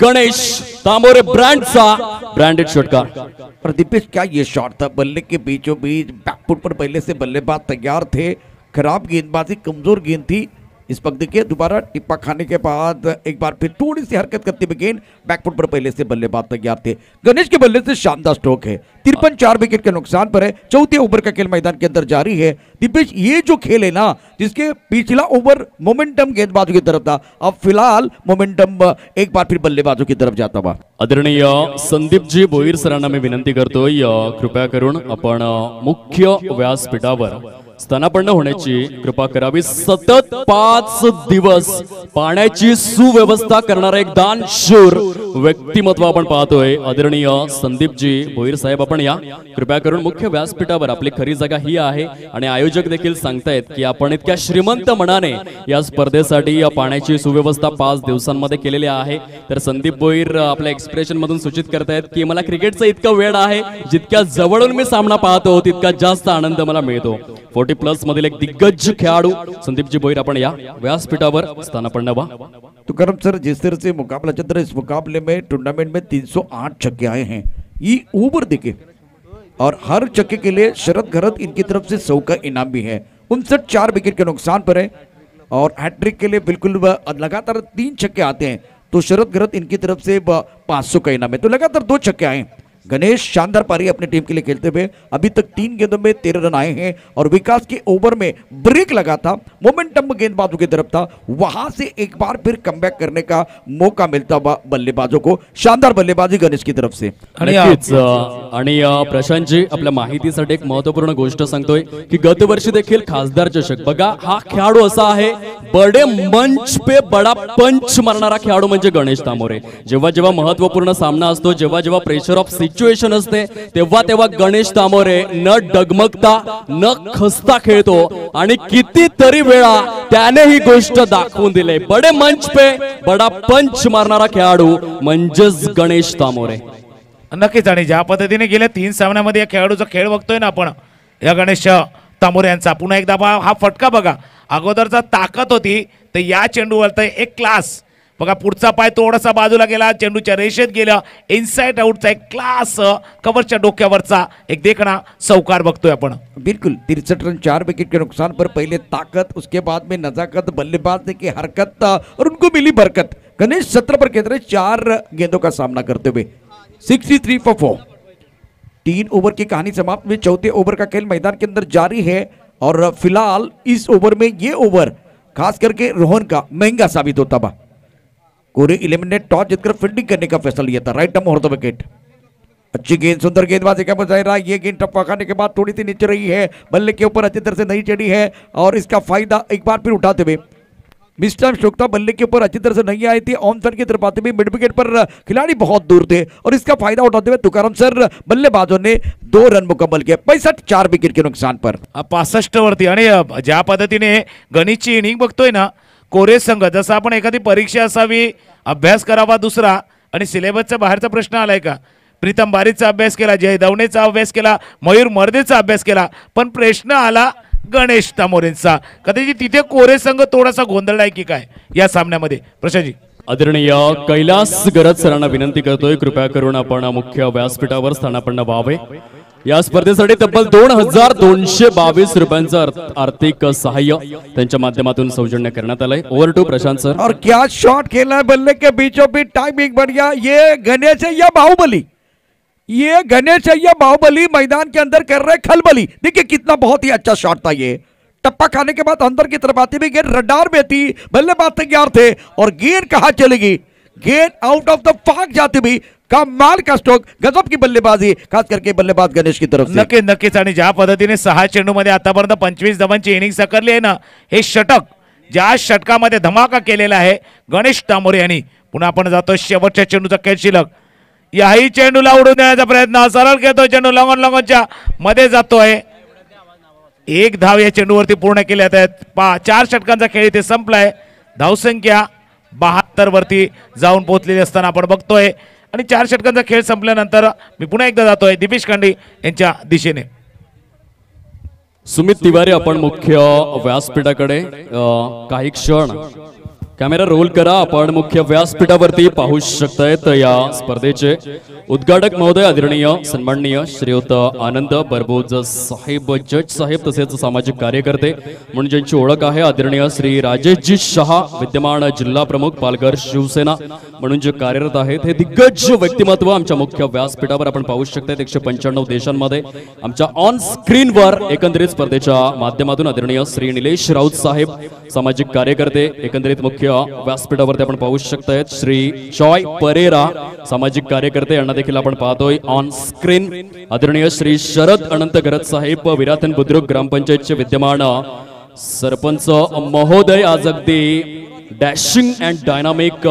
Ganesh Tambore ब्रँडचा ब्रँडेड षटकार। और दीपेश क्या ये शॉट था, बल्ले के बीचों बीच बैकफुट पर पहले से बल्लेबाज तैयार थे। खराब गेंदबाजी, कमजोर गेंद थी। इस वक्त देखिए दोबारा टिप्पा खाने के बाद एक बार फिर थोड़ी सी हरकत करते हुए गेंद बैकफुट पर पहले से बल्लेबाज तैयार थे। गणेश के बल्ले से शानदार स्ट्रोक है। 53 4 विकेट के नुकसान पर है। चौथे ओवर का खेल मैदान के अंदर जारी है। दीपेश ये जो खेल है ना, जिसके पिछला ओवर मोमेंटम गेंदबाजों की तरफ था, अब फिलहाल मोमेंटम एक बार फिर बल्लेबाजों की तरफ जाता हुआ। आदरणीय संदीपजी भोईर सरांना मी विनंती करतोय कृपया करून आपण मुख्य व्यासपीठावर स्थानापन्न होण्याची कृपा करावी। सतत 5 दिवस पाण्याची सुव्यवस्था करणारा एक दानशूर व्यक्तिमत्व आपण पाहतोय। आदरणीय संदीपजी भोईर साहेब आपण या कृपया करून मुख्य व्यासपीठावर। आपली खरी जागा ही आहे आणि आयोजक देखील सांगतायत की आपण इतक्या श्रीमंत मनाने या स्पर्धेसाठी या पाण्याची सुव्यवस्था 5 दिवसांमध्ये केलेली आहे। तर संदीप भोईर आपल्या एक्सप्रेशन मधून सूचित करतायत की मला क्रिकेटचा इतका वेळ आहे, जितक्या जवळून मी सामना पाहतो तितका जास्त आनंद मला मिळतो। 40+ मधील एक दिग्गज खेळाडू संदीपजी भोईर आपण या व्यासपीठावर स्थानापन्न व्हा। तो करम सर जिस तरह से मुकाबला चल रहा है, इस मुकाबले में टूर्नामेंट में 308 छक्के आए हैं। ये ओवर देखे और हर छक्के के लिए शरद घरत इनकी तरफ से 100 का इनाम भी है। 59 4 विकेट के नुकसान पर है और हैट्रिक के लिए बिल्कुल लगातार 3 छक्के आते हैं तो शरद घरत इनकी तरफ से 500 का इनाम है। तो लगातार 2 छक्के आए। गणेश शानदार पारी अपनी टीम के लिए खेलते हुए अभी तक 3 गेंदों में 13 रन आए हैं और विकास के ओवर में ब्रेक लगा था, मोमेंटम गेंदबाजों की तरफ था, वहां से एक बार फिर कमबॅक करने का मौका मिलता हुआ बल्लेबाजों को। शानदार बल्लेबाजी गणेश की तरफ से। नक्कीच आणि प्रशांतजी आपल्या माहितीसाठी एक महत्वपूर्ण गोष्ट सांगतोय की गतवर्षी देखील खासदार चषक बघा, हा खेळाडू असा आहे बडे मंच पे बडा पंच मारणारा खेळाडू म्हणजे गणेश तामोरे। जेव्हा जेव्हा महत्वपूर्ण सामना असतो, जेव्हा जेव्हा प्रेशर ऑफ सिच्युएशन असते, तेव्हा तेव्हा गणेश तामोरे न डगमगता न खस्ता खेळतो आणि कितीतरी वेळा त्याने ही गोष्ट दाखवून दिली। बडे मंच पे बडा पंच मारणारा खेळाडू म्हणजेच गणेश तामोरे। नक्कीच, आणि ज्या पद्धतीने गेल्या 3 सामन्यामध्ये या खेळाडूचा खेळ बघतोय ना आपण, या गणेश तामोरे यांचा पुन्हा एकदा हा फटका बघा, अगोदरचा ताकद होती तर या चेंडूवर तर एक क्लास बघा, पुढचा पाय थोडासा बाजूला गेला, चेंडूच्या रेषेत गेला, इनसाइड आउटचा एक क्लास कव्हरच्या डोक्यावरचा एक देखना चौकार बघतोय आपण। बिल्कुल 63 रन 4 विकेट के नुकसान पर पहले ताकत, उसके बाद में नजाकत, बल्लेबाज की हरकत और उनको मिली बरकत। गणेश 17 पर खेल रहे 4 गेंदों का सामना करते हुए 63 for 4। 3 ओवर की कहानी समाप्त हुई, चौथे ओवर का खेल मैदान के अंदर जारी है और फिलहाल इस ओवर में ये ओवर खास करके रोहन का महंगा साबित होता बा। कोहरे 11 ने टॉस जीतकर फील्डिंग करने का फैसला लिया था, right arm of the wicket. अच्छी गेंद, सुंदर गेंदबाजी का मुजाहिरा, ये गेंद टप्पा खाने के बाद थोड़ी सी नीचे रही है, बल्ले के ऊपर अच्छी तरह से नहीं चढ़ी है और इसका फायदा एक बार फिर उठाते हुए मिस टाइम स्ट्रोक था, बल्ले के ऊपर अच्छी तरह से नहीं आई थी, ऑन साइड की तरफ आते हुए मिड विकेट पर खिलाड़ी बहुत दूर थे और इसका फायदा उठाते हुए तुकाराम सर बल्लेबाजों ने 2 रन मुकम्मल किया, 65 4 विकेट के नुकसान पर। 65 वरती। आणि ज्या पद्धतीने गणेशची इनिंग बघतोय ना, कोरे संघ जसं आपण एखादी परीक्षा असावी, अभ्यास करावा दुसरा आणि सिलेबसच्या बाहेरचा प्रश्न आलाय का, प्रीतम बारीचा अभ्यास केला, जय दवणेचा अभ्यास केला, मयूर मर्देचा अभ्यास केला, पण प्रश्न आला गणेश तामोरेंचा। कदाचित तिथे कोरे संघ थोडासा गोंधळलाय की काय या सामन्यामध्ये। प्रशांतजी, आदरणीय कैलास गरज सरांना विनंती करतोय, कृपया करून आपण मुख्य व्यासपीठावर स्थानापन्न व्हावे। या स्पर्धेसाठी तब्बल 2222 रुपयांचं आर्थिक सहाय्य त्यांच्या माध्यमातून सौजन्य करण्यात आलंय। Over to Prashant sir. और क्या शॉट खेला है बल्ले के बीचों बीच, टाइमिंग बढ़िया। ये गणेश है या बाहुबली, ये गणेश है या बाहुबली मैदान के अंदर कर रहे खलबली। देखिए कितना बहुत ही अच्छा शॉट था, ये टप्पा खाने के बाद अंदर की तरफ आती हुई गेंद रडार में थी, बल्लेबाज तैयार थे और गेंद कहां चलेगी, गेंद आउट ऑफ द पार्क जाती हुई, कमाल का स्ट्रोक, गजब की बल्लेबाजी खास करके बल्लेबाज गणेश की तरफ से। नक्कीच, आणि ज्या पद्धतीने 6 चेंडूमध्ये आतापर्यंत 25 धावांची इनिंग साकारली आहे ना, हे षटक, ज्या षटकामध्ये धमाका केलेला आहे गणेश तामोरे यांनी। पुन्हा आपण जातो शेवटच्या चेंडूचा खेळ शिल्लक, याही चेंडूला उडून देण्याचा प्रयत्न, सरळ खेळतोय चेंडू, लॉंगॉनच्या मध्ये जातोय, 1 धाव या चेंडूवरती पूर्ण केल्या आहेत। 4 षटकांचा खेळ इथे संपलाय, धावसंख्या 72 वरती जाऊन पोहोचलेली असताना आपण बघतोय। आणि 4 षटकांचा खेळ संपल्यानंतर मी पुन्हा एकदा जातोय दिपेश कांडे यांच्या दिशेने। सुमित तिवारी आपण मुख्य व्यासपीठाकडे काही क्षण कॅमेरा रोल करा, आपण मुख्य व्यासपीठावरती पाहू शकतायत या स्पर्धेचे उद्घाटक महोदय आदरणीय सन्माननीय श्रीयुत आनंद बरबोज साहेब, जज साहेब तसेच सामाजिक कार्यकर्ते म्हणून ज्यांची ओळख आहे आदरणीय श्री राजेशजी शहा, विद्यमान जिल्हा प्रमुख पालघर शिवसेना म्हणून जे कार्यरत आहेत, हे दिग्गज व्यक्तिमत्व आमच्या मुख्य व्यासपीठावर आपण पाहू शकतायत। 195 देशांमध्ये आमच्या ऑन स्क्रीनवर एकंदरीत स्पर्धेच्या माध्यमातून आदरणीय श्री निलेश राऊत साहेब, सामाजिक कार्यकर्ते एकंदरीत मुख्य व्यासपीठावरती आपण पाहू शकतायत। श्री जॉय परेरा, सामाजिक कार्यकर्ते यांना देखील आपण पाहतोय ऑन स्क्रीन। आदरणीय श्री शरद अनंत गरज साहेब, विराथन बुद्रुक ग्रामपंचायतचे विद्यमान सरपंच महोदय, आज अगदी डॅशिंग अँड डायनामिक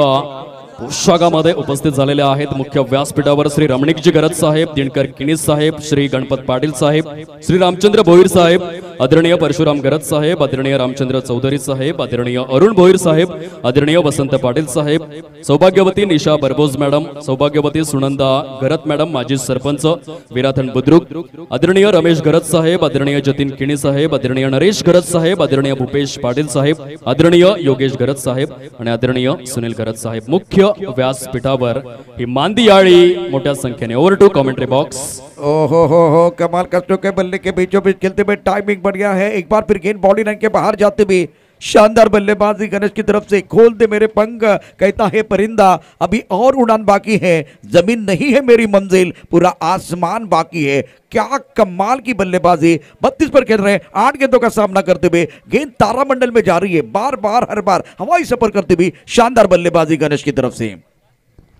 पोशाखामध्ये उपस्थित झालेले आहेत मुख्य व्यासपीठावर। श्री रमणिकजी गरज साहेब, दिनकर किनीस साहेब, श्री गणपत पाटील साहेब, श्री रामचंद्र भोईर साहेब, आदरणीय परशुराम गरज साहेब, आदरणीय रामचंद्र चौधरी साहेब, आदरणीय अरुण भोईर साहेब, आदरणीय वसंत पाटील साहेब, सौभाग्यवती निशा बरबोज मॅडम, सौभाग्यवती सुनंदा गरत मॅडम, माजी सरपंच विराथन बुद्रुक, आदरणीय रमेश गरज साहेब, आदरणीय जतीन किणी साहेब, आदरणीय नरेश गरज साहेब, आदरणीय भूपेश पाटील साहेब, आदरणीय योगेश गरज साहेब आणि आदरणीय सुनील गरज साहेब। मुख्य व्यासपीठावर ही मांदियाळी मोठ्या संख्येने। Over to commentary box. हो कमाल का स्ट्रोक है, बल्ले के बीचों बीच खेलते हुए, टाइमिंग बढ़िया है, एक बार फिर गेंद बॉडी लाइन के बाहर जाते हुए शानदार बल्लेबाजी गणेश की तरफ से। खोल दे मेरे पंख कहता है परिंदा, अभी और उड़ान बाकी है, जमीन नहीं है मेरी मंजिल, पूरा आसमान बाकी है। क्या कमाल की बल्लेबाजी। 32 पर खेल रहे हैं, 8 गेंदों का सामना करते हुए गेंद तारामंडल में जा रही है, बार बार हर बार हवाई सफर करते हुए। शानदार बल्लेबाजी गणेश की तरफ से।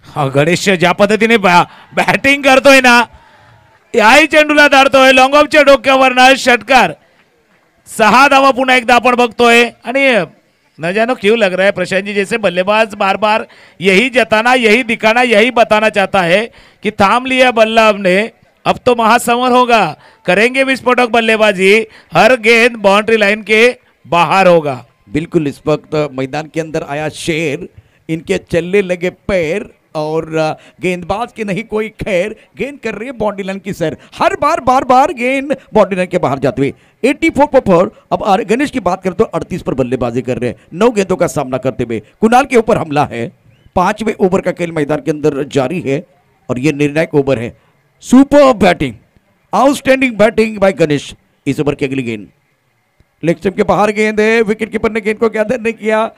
हा गणेश ज्या पद्धतीने बॅटिंग करतोय ना, याही चेंडूला धाडतोय लॉंग ऑफच्या डोक्यावर षटकार। 6 धावा पुन्हा एकदा आपण बघतोय आणि न जानो क्यों लग रहा है प्रशांत जी, जैसे बल्लेबाज बार बार यही जताना, यही दिखाना, यही बताना चाहता है कि थाम लिया बल्ला हमने, अब तो महासमर होगा, करेंगे विस्फोटक बल्लेबाजी, हर गेंद बाउंड्री लाइन के बाहर होगा। बिल्कुल इस वक्त मैदान के अंदर आया शेर, इनके चलने लगे पैर और गेंदबाज की नहीं कोई खैर, गेंद कर रही है बाउंड्री लाइन की सैर, हर बार बार बार गेंद बाउंड्री लाइन के बाहर जाते हुए। 84 पर 4। अब गणेश की बात करें तो 38 पर बल्लेबाजी कर रहे हैं, 9 गेंदों का सामना करते हुए। कुणाल के ऊपर हमला है, 5वें ओवर का खेल मैदान के अंदर जारी है और यह निर्णायक ओवर है। Super batting, outstanding batting bye Ganesh. इस ओवर की अगली गेंद लेग स्टंप के बाहर गेंद है, विकेट कीपर ने गेंद को ज्ञात नहीं किया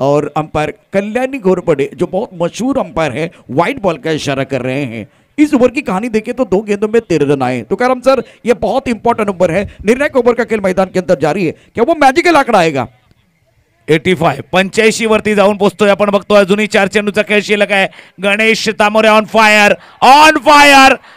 और अंपायर कल्याणी घोरपड़े जो बहुत मशहूर अंपायर है, व्हाइट बॉल का इशारा कर रहे हैं। इस ओवर की कहानी देखें तो 2 गेंदों में 13 रन आए। तो करम सर ये बहुत इंपॉर्टेंट ओवर है, निर्णायक ओवर का खेल मैदान के अंदर जारी है, क्या वो मॅजिकल आकडा आएगा? 85 वरती जाऊन पोहोचतोय आपण बघतोय। अजूनही 4 चेंडूचा खेळ शिल्लक आहे। गणेश तामोरे ऑन फायर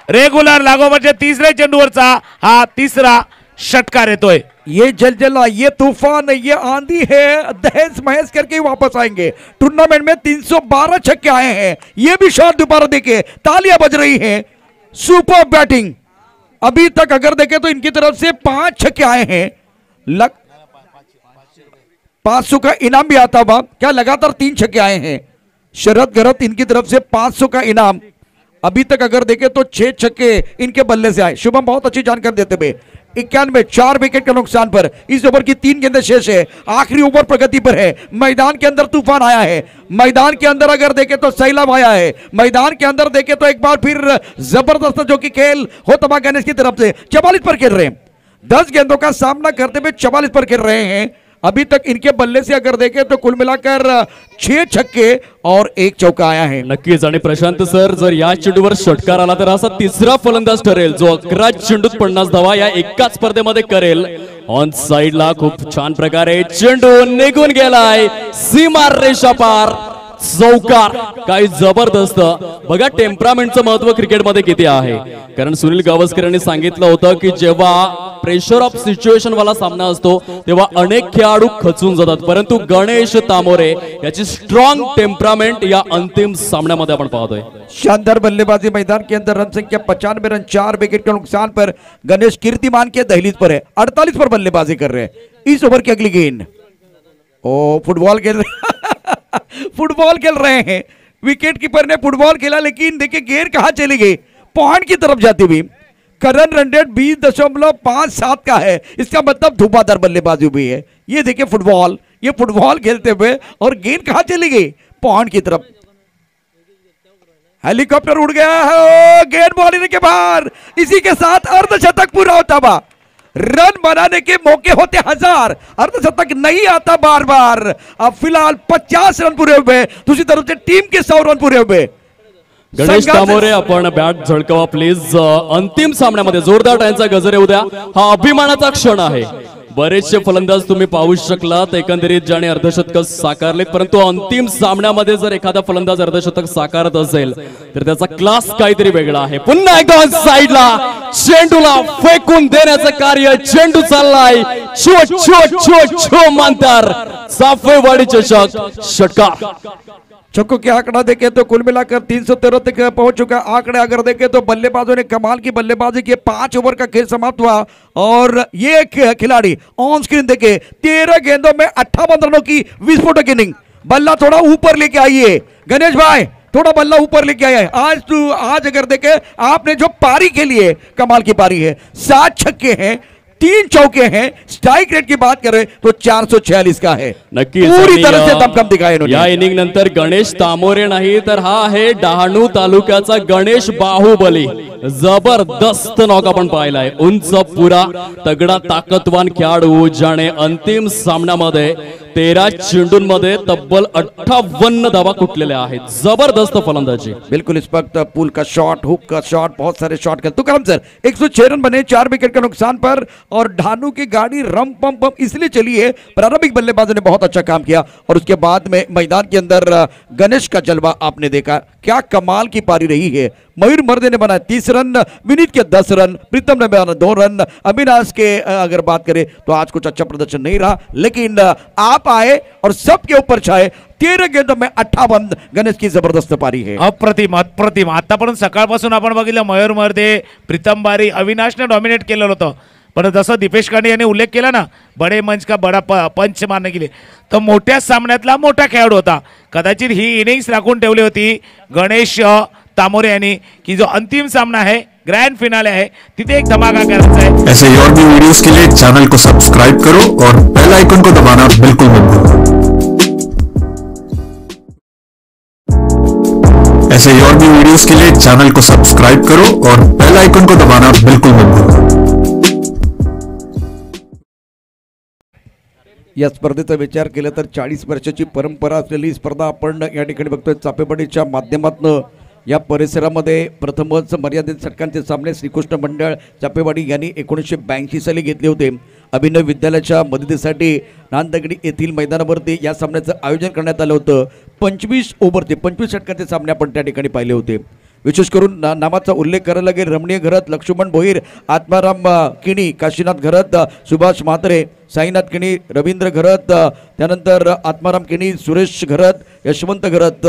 रेग्युलर लागोपाठच्या 3ऱ्या चेंडूवरचा हा 3रा षटकार येतोय। ये जलजला, ये तूफान, ये आंधी है, दहेज महेज करके ही वापस आएंगे। टूर्नामेंट में 312 छक्के आए हैं, ये भी शॉट दोबारा देखे, तालियां बज रही हैं। सुपर बैटिंग, अभी तक अगर देखें तो इनकी तरफ से 5 छक्के आए हैं। 500 का इनाम भी आता हुआ, क्या लगातार 3 छक्के आए हैं। शरद गरत इनकी तरफ से 500 का इनाम, अभी तक अगर देखें तो 6 छक्के इनके बल्ले से आए। शुभम बहुत अच्छी जानकारी देते हुए 91, 4 विकेट के नुकसान पर इस ओवर की 3 गेंदें शेष है, आखिरी ओवर प्रगति पर है। मैदान के अंदर तूफान आया है, मैदान के अंदर अगर देखें तो सैलाब आया है, मैदान के अंदर देखें तो एक बार फिर जबरदस्त जो कि खेल होता हुआ गणेश की तरफ से। 44 पर खेल रहे हैं, 10 गेंदों का सामना करते हुए 44 पर खेल रहे हैं। अभी तक इनके बल्ले से अगर देखें तो कुल मिलाकर 6 छक्के और 1 चौका आया है। नक्कीच। आणि प्रशांत सर, जर या चेंडूवर षटकार आला तर असा 3रा फलंदाज ठरेल जो 11 चेंडूत 50 धावा या एकाच स्पर्धेमध्ये करेल। ऑन साइडला खूप छान प्रकारे चेंडू निघून गेलाय, सीमा रेषा पार, चौकार। काय जबरदस्त बघा, टेम्परामेंटचं महत्व क्रिकेटमध्ये किती आहे। कारण सुनील गावस्कर यांनी सांगितलं होतं की जेव्हा प्रेशर ऑफ सिच्युएशन वाला सामना असतो तेव्हा अनेक खेळाडू खचून जातात, परंतु गणेश तामोरे याची स्ट्रॉंग टेम्परामेंट या अंतिम सामन्यामध्ये आपण पाहतोय। शानदार बल्लेबाजी, मैदान के अंदर रन संख्या 95 रन, 4 विकेट के नुकसान पर गणेश कीर्तिमान के दहलीज पर है। 48 पर बल्लेबाजी कर रहे हैं। इस ओवर की अगली गेंद, ओ फुटबॉल खेल फुटबॉल खेल रहे हैं, विकेट कीपर ने फुटबॉल खेला, लेकिन देखिए गेंद कहां चली गई, पॉइंट की तरफ जाती हुई। करंट रन रेट 20.57 का है, इसका मतलब धुआंधार बल्लेबाजी हुई है। ये देखिए फुटबॉल, ये फुटबॉल खेलते हुए और गेंद कहां चली गई, पॉइंट की तरफ। हेलीकॉप्टर उड़ गया है, गेंद बाउंड्री के बाहर। इसी के साथ अर्धशतक पूरा होता हुआ, रन बनाने के मौके होते 1000, अर्धशतक नहीं आता बार बार। अब फिलहाल 50 रन पूरे हुए, दूसरी तरफ से टीम के 100 रन पूरे हुए। गणेश तामोरे, आपण बॅट झळकावा प्लीज। अंतिम सामन्यामध्ये जोरदार टाळ्यांचा गजर येऊ द्या, हा अभिमानाचा क्षण आहे। बरेचसे फलंदाज तुम्ही पाहू शकलात एकंदरीत ज्याने अर्धशतक साकारले, परंतु अंतिम सामन्यामध्ये जर एखादा फलंदाज अर्धशतक साकारत असेल तर त्याचा क्लास काहीतरी वेगळा आहे। पुन्हा एकदा साइडला चेंडूला फेकून देण्याचं कार्य, चेंडू चाललाय छो छो छो छो मांतर, साफेवाडी चषक षटकार। छक्कों के आंकड़ा देखें तो कुल मिलाकर 313 तक पहुंच चुका आंकड़े अगर देखें तो बल्लेबाजों ने कमाल की बल्लेबाजी की। 5 ओवर का खेल समाप्त हुआ और ये खिलाड़ी ऑन स्क्रीन देखे 13 गेंदों में 58 रनों की विस्फोटक इनिंग। बल्ला थोड़ा ऊपर लेके आइए गणेश भाई, थोड़ा बल्ला ऊपर लेके आया है। आज अगर देखें आपने जो पारी खेली है, कमाल की पारी है। 7 छक्के हैं, 3 चौके हैं, स्ट्राइक रेट की बात करें तो 446 का है। नक्कीच पूरी तरह से दमखम दिखाया इन्होंने। या इनिंग नंतर गणेश तामोरे नाही तर हा आहे डहाणू तालुक्याचा गणेश बाहुबली। जबरदस्त नॉक आपण पाहिलाय, उंच पुरा तगडा ताकदवान खेळाडू ज्याने अंतिम सामन्यामध्ये 13 चेंडूंमध्ये तब्बल 58 धावा कुटलेल्या आहेत. जबरदस्त फलंदाजी. बिल्कुल इस वक्त पुल का शॉट, हुक का शॉट, बहुत सारे शॉट खेल। तुकाराम सर 106 रन बने 4 विकेट के नुकसान पर, और ढानू की गाड़ी रम पम पम इसलिए चली है, प्रारंभिक बल्लेबाजों ने बहुत अच्छा काम किया और उसके बाद में मैदान के अंदर गणेश का जलवा आपने देखा। क्या कमाल की पारी रही है। मयूर मर्दे ने बनाया 30 रन, विनीत के 10 रन, प्रीतम ने बनाया 2 रन, अविनाश के अगर बात करें तो आज कुछ अच्छा प्रदर्शन नहीं रहा, लेकिन आप आए और सबके ऊपर छाए। 13 गेंदों में 58, गणेश की जबरदस्त पारी है। अप्रतिम अप्रतिम. आतापर्यंत सकाळपासून आपण बघितलं मयूर मर्दे, प्रीतम बारी, अविनाशने डॉमिनेट केलेलं होतं. पण जसं दीपेश कांडे यांनी उल्लेख केला ना, बडे मंच का बडा पंच मारने गेले, तर मोठ्या सामन्यातला मोठा खेळाडू होता. कदाचित ही इनिंग्स राखून ठेवली होती गणेश तामोरे यांनी की जो अंतिम सामना है, ग्रैंड फिनाले है, तिथे एक धमाका करायचा है. ऐसे ही और भी वीडियोस के लिए चैनल को सब्सक्राइब करो और बेल आइकन को दबाना बिल्कुल मत भूलो. ऐसे ही और भी वीडियोस के लिए चैनल को सब्सक्राइब करो और बेल आइकन को दबाना बिल्कुल मत भूलो. या स्पर्धेचा विचार केला तर 40 वर्षाची परंपरा असलेली स्पर्धा आपण या ठिकाणी बघतोय. चापेवाडीच्या माध्यमातून या परिसरामध्ये प्रथमच मर्यादित षटकांचे सामने श्रीकृष्ण मंडळ चापेवाडी यांनी 1982 साली घेतले होते. अभिनव विद्यालयाच्या मदतीसाठी नांदगडी येथील मैदानावरती या सामन्याचं आयोजन करण्यात आलं होतं. 25 ओव्हरचे 25 षटकांचे सामने आपण त्या ठिकाणी पाहिले होते. विशेष करून नामाचा उल्लेख करायला लागेल रमणीय घरत, लक्ष्मण भोईर, आत्माराम किणी, काशीनाथ घरत, सुभाष म्हात्रे, साईनाथ किणी, रवींद्र घरत, त्यानंतर आत्माराम किणी, सुरेश घरत, यशवंत घरत,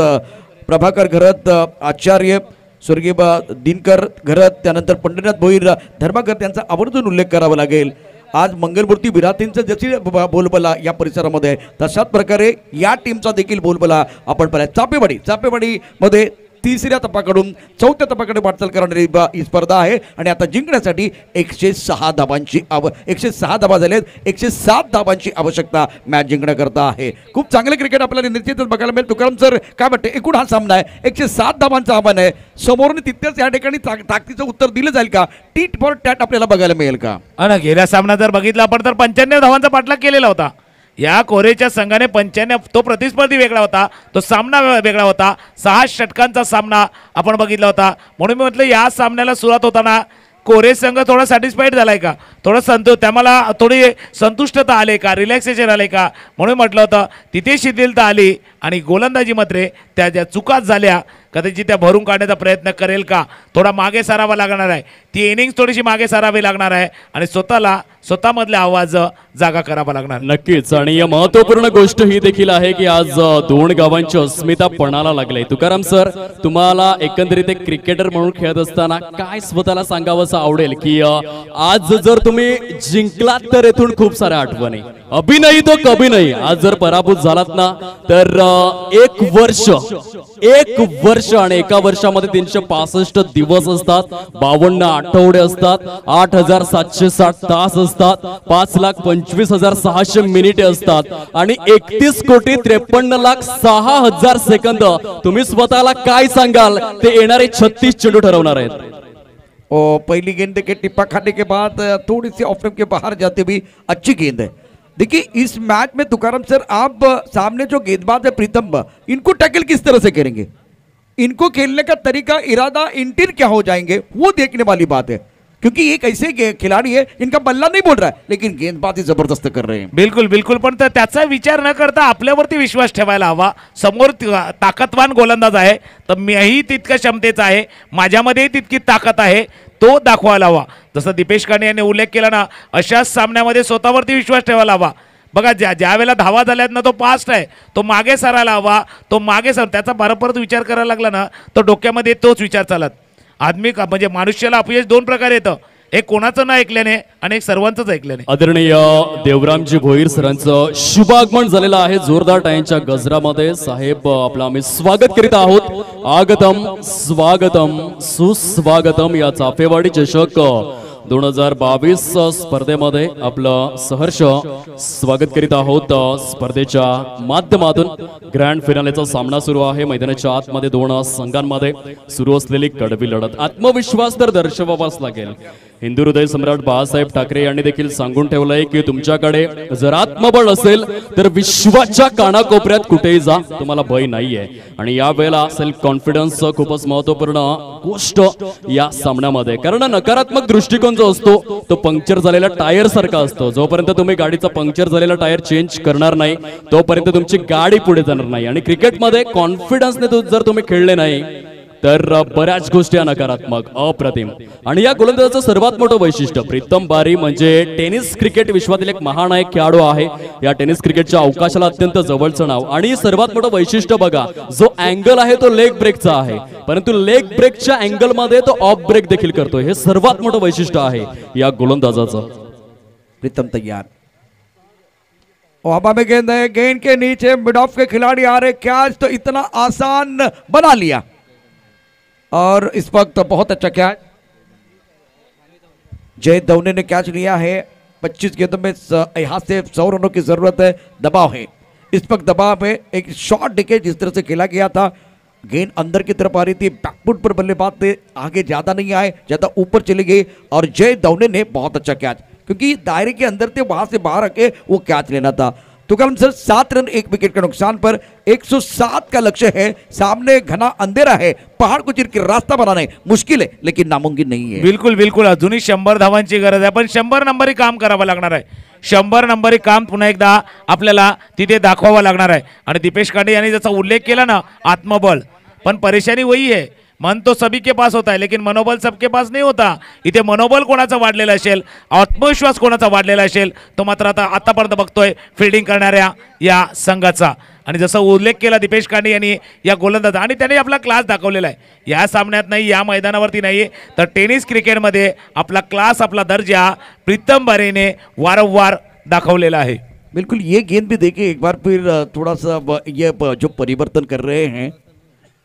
प्रभाकर घरत, आचार्य स्वर्गीय दिनकर घरत, त्यानंतर पंढरीनाथ भोईर, धर्माघरत यांचा आवर्जून उल्लेख करावा लागेल. आज मंगलमूर्ती विरातींचं जशी बोलबला या परिसरामध्ये तशाच प्रकारे या टीमचा देखील बोलबला आपण पाहिला. चापेवाडीमध्ये तिसऱ्या तपाकडून चौथ्या तपाकडे वाटचाल करणारी ही स्पर्धा आहे आणि आता जिंकण्यासाठी 106 धाबांची 106 धाबा झालेत. 107 धाबांची आवश्यकता मॅच जिंकण्याकरता आहे. खूप चांगले क्रिकेट आपल्याला निश्चितच बघायला मिळेल. तुकाराम सर काय वाटते, एकूण हा सामना आहे 107 धाबांचं आव्हान आहे समोरून, तिथेच या ठिकाणी ताकदीचं उत्तर दिलं जाईल का, टीट फॉर टॅट आपल्याला बघायला मिळेल का? आणि गेल्या सामना जर बघितला आपण तर 95 धावांचा पाठलाग केलेला होता. या कोरेच्या संघाने 95, तो प्रतिस्पर्धी वेगळा होता, तो सामना वेगळा होता. 6 षटकांचा सामना आपण बघितला होता. म्हणून मी म्हटलं या सामन्याला सुरुवात होताना कोरे संघ थोडा सॅटिस्फाईड झालाय का, थोडं त्याला थोडी संतुष्टता आले का, रिलॅक्सेशन आले का, म्हणून म्हटलं होतं. तिथे शिथिलता आली आणि गोलंदाजी मात्र त्या ज्या चुका झाल्या कदाचित त्या भरून काढण्याचा प्रयत्न करेल का, थोडा मागे सारावा लागणार आहे. ती इनिंग्स थोडीशी मागे सारावी लागणार आहे आणि स्वतःमधले आवाज जागा करावा लागणार. नक्कीच. आणि या महत्त्वपूर्ण गोष्ट ही देखील आहे की आज दोन गावांची अस्मिता पणाला लागली. तुकाराम सर, तुम्हाला एकंदरीत एक क्रिकेटर म्हणून खेळत असताना काय स्वतःला सांगावंसं आवडेल की आज जर तुम्ही जिंकलात तर येथून खूप साऱ्या आठवणी, अभी नाही तो कभी नाही. आज जर पराभूत झालात ना तर 1 वर्ष आणि एका वर्षामध्ये 365 दिवस असतात, 52 आठवडे असतात, 8760 तास असतात, 5,25,600 मिनिटे असतात आणि 31,53,06,000 सेकंद. तुम्ही स्वतःला काय सांगाल ते येणारे 36 चेंडू ठरवणार आहेत. और पहली गेंद के टिप्पा खाने के बाद थोड़ी सी ऑफ स्टंप के बाहर जाते हुए अच्छी गेंद है. देखिए इस मैच में तुकाराम सर आप सामने जो गेंदबाज है प्रीतम, इनको टैकल किस तरह से करेंगे, इनको खेलने का तरीका, इरादा, इंटिर क्या हो जाएंगे, वो देखने वाली बात है. क्योंकि एक ऐसे खिलाड़ी है जिनका बल्ला नहीं बोल रहा है लेकिन गेंदबाजी जबरदस्त कर रहे हैं. बिल्कुल बिल्कुल. पण त्याचा विचार न करता आपल्यावरती विश्वास ठेवायला हवा. समोर ताकदवान गोलंदाज आहे तर मीही तितक्या क्षमतेचा आहे, माझ्यामध्ये तितकी ताकद आहे, तो दाखवायला हवा. जसं दीपेश कांडे यांनी उल्लेख केला ना, अशाच सामन्यामध्ये स्वतःवरती विश्वास ठेवायला हवा. बघा ज्या वेळेला धावा झाल्यात ना, तो पास्ट आहे, तो मागे सरायला हवा, तो मागे सर त्याचा परत विचार करायला लागला ना तो डोक्यामध्ये तोच विचार चालत. आदमी म्हणजे मनुष्याला अपयश 2 प्रकारे येतं, एक कोणाचं न ऐकल्याने आणि एक सर्वांचंच ऐकल्याने. आदरणीय देवरामजी भोईर सरांचं शुभागमन झालेलं आहे. जोरदार टाळ्यांच्या गजरामध्ये साहेब आपलं आम्ही स्वागत करीत आहोत. आगतम स्वागतम सुस्वागतम. या चाफेवाडी चषक 2022 स्पर्धेमध्ये आपलं सहर्ष स्वागत करीत आहोत. स्पर्धेच्या माध्यमातून ग्रँड फिनालेचा सामना सुरू आहे. मैदानाच्या आतमध्ये 2 संघांमध्ये सुरू असलेली कडवी लढत. आत्मविश्वास तर दर्शवावाच लागेल. हिंदू हृदय सम्राट बाळासाहेब ठाकरे यांनी देखील सांगून ठेवलंय की तुमच्याकडे जर आत्मबळ असेल तर विश्वाच्या कानाकोपऱ्यात कुठेही जा, तुम्हाला भय नाहीये. आणि या वेळेला सेल्फ कॉन्फिडन्स खूपच महत्वपूर्ण गोष्ट या सामन्यामध्ये, कारण नकारात्मक दृष्टिकोन जो असतो तो पंक्चर झालेला टायर सारखा असतो. जोपर्यंत तुम्ही गाडीचा पंक्चर झालेला टायर चेंज करणार नाही तोपर्यंत तुमची गाडी पुढे जाणार नाही. आणि क्रिकेटमध्ये कॉन्फिडन्सने जर तुम्ही खेळले नाही तर बऱ्याच गोष्टी नकारात्मक अप्रतिम. आणि या गोलंदाजाचं सर्वात मोठं वैशिष्ट्य प्रीतम बारी म्हणजे टेनिस क्रिकेट विश्वातील एक महानायक खेळाडू आहे. या टेनिस क्रिकेटच्या अवकाशाला अत्यंत जवळचं नाव. आणि सर्वात मोठं वैशिष्ट्य बघा, जो अँगल आहे तो लेग ब्रेकचा आहे, परंतु लेग ब्रेकच्या अँगल मध्ये तो ऑफ ब्रेक देखील करतोय. हे सर्वात मोठं वैशिष्ट्य आहे या गोलंदाजाचं. प्रीतम तैयार, हवा में गेंद है, गेंद के नीचे मिड ऑफ के खिलाड़ी आ रहे, कैच तो इतना आसान बना लिया और इस वक्त बहुत अच्छा कैच जय दौने ने कैच लिया है. 25 गेंदों में यहां से 100 रनों की जरूरत है. दबाव है इस वक्त, दबाव है. एक शॉर्ट डिके जिस तरह से खेला गया था, गेंद अंदर की तरफ आ रही थी, बैकफुट पर बल्लेबाज थे, आगे ज्यादा नहीं आए, ज्यादा ऊपर चली गई और जय दौने ने बहुत अच्छा कैच, क्योंकि दायरे के अंदर थे, वहां से बाहर आके वो कैच लेना था. तो कलम सर 7 रन 1 विकेट के नुकसान पर 107 का लक्ष्य है. सामने घना अंधेरा है, पहाड़ को चीर के रास्ता बनाना मुश्किल है लेकिन नामुमकिन नहीं है. बिलकुल बिलकुल, अजूनही 100 धावांची गरज आहे, पण 100 नंबरही काम करावं लागणार आहे. 100 नंबरही काम पुन्हा एकदा आपल्याला तिथे दाखवावं लागणार आहे. आणि दीपेश कांडे यांनी जसा उल्लेख केला ना, आत्मबळ, पण परेशानी वही है, मन तो सभी के पास होता है लेकिन मनोबल सबके पास नहीं होता. इथे मनोबल कोणाचा वाढलेला असेल, आत्मविश्वास कोणाचा वाढलेला असेल, तो मात्र आता आतापर्यंत बघतोय फिल्डिंग करणाऱ्या या संघाचा. आणि जसं उल्लेख केला दीपेश कांडे यांनी या गोलंदाज, आणि त्याने आपला क्लास दाखवलेला आहे. या सामन्यात नाही, या मैदानावरती नाही, तर टेनिस क्रिकेटमध्ये आपला क्लास, आपला दर्जा प्रीतम बारेने वारंवार दाखवलेला आहे. बिल्कुल, ये गेंद भी देखिए एक बार फिर थोड़ा सा ये जो परिवर्तन कर रहे हैं,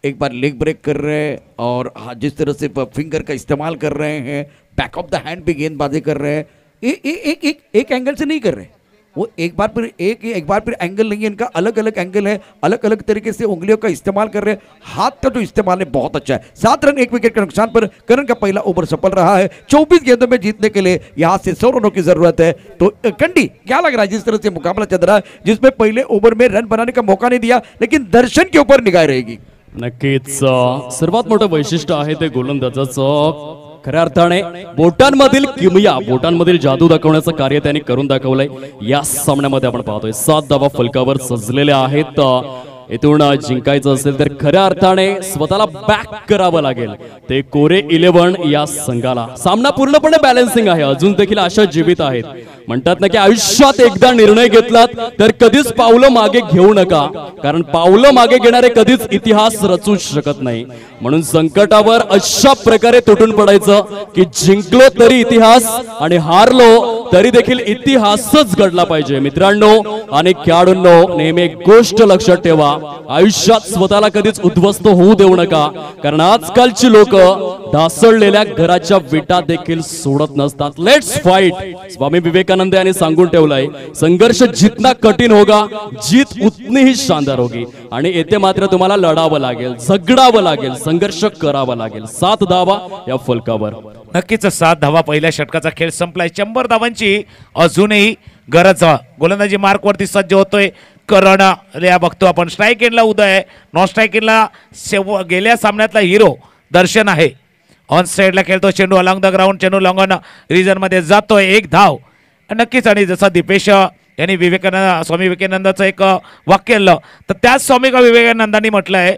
एक बार लेग ब्रेक कर रहे हैं और जिस तरह से फिंगर का इस्तेमाल कर रहे हैं, बैक ऑफ द हैंड पे गेंदबाजी कर रहे हैं, एक एंगल से नहीं कर रहे वो. एक बार फिर एंगल नहीं है इनका, अलग अलग एंगल है, अलग अलग तरीके से उंगलियों का इस्तेमाल कर रहे हैं. हाथ का जो इस्तेमाल है बहुत अच्छा है. 7 रन 1 विकेट के नुकसान पर करण का पहला ओवर सफल रहा है. 24 गेंदों में जीतने के लिए यहां से 100 रनों की जरूरत है. तो कंडी क्या लग रहा है जिस तरह से मुकाबला चल रहा है, जिसमें पहले ओवर में रन बनाने का मौका नहीं दिया, लेकिन दर्शन के ऊपर निगाह रहेगी. नक्कीच सर्वात मोठं वैशिष्ट्य आहे ते गोलंदाजाचं. खऱ्या अर्थाने बोटांमधील किमया, बोटांमधील जादू दाखवण्याचं कार्य त्यांनी करून दाखवलंय. या सामन्यामध्ये आपण पाहतोय 7 धावा फलकावर सजलेल्या आहेत. इथून जिंकायचं असेल तर खऱ्या अर्थाने स्वतःला बॅक करावं लागेल. ते कोरे 11 या संघाला. सामना पूर्णपणे बॅलन्सिंग आहे, अजून देखील आशा जीवित आहेत. म्हणतात ना की आयुष्यात एकदा निर्णय घेतलात तर कधीच पावलं मागे घेऊ नका, कारण पावलं मागे घेणारे कधीच इतिहास रचू शकत नाही. म्हणून संकटावर अशा प्रकारे तुटून पडायचं की जिंकलो तरी इतिहास आणि हारलो तरी देखील इतिहासच घडला पाहिजे. मित्रांनो आणि खेळाडूंनो, नेहमी एक गोष्ट लक्षात ठेवा, आयुष्यात स्वतःला कधीच उद्ध्वस्त होऊ देऊ नका, कारण आजकालची लोक ढासळलेल्या घराच्या विटा देखील सोडत नसतात. Let's fight. स्वामी विवेकानंद यांनी सांगून ठेवलंय, संघर्ष जितना कठीण होगा जीत उतनी ही शानदार होगी. आणि येथे मात्र तुम्हाला लढावं लागेल, झगडावं लागेल, संघर्ष करावा लागेल. 7 धावा या फलकावर. नक्कीच 7 धावा. पहिल्या षटकाचा खेळ संपलाय. 100 धावांची अजूनही गरज. गोलंदाजी मार्कवरती सज्ज होतोय करण. या बघतो आपण स्ट्राईक एंडला उदय, नॉन स्ट्राईक एंडला गेल्या सामन्यातला हिरो दर्शन आहे. ऑन साइडला खेळतो चेंडू अलॉंग द ग्राउंड, चेंडू लॉंगन रिजन मध्ये जातोय. 1 धाव. नक्कीच. आणि जसं दीपेश यांनी स्वामी विवेकानंदाचं एक वाक्य केलं, तर त्याच स्वामी विवेकानंदांनी म्हटलंय,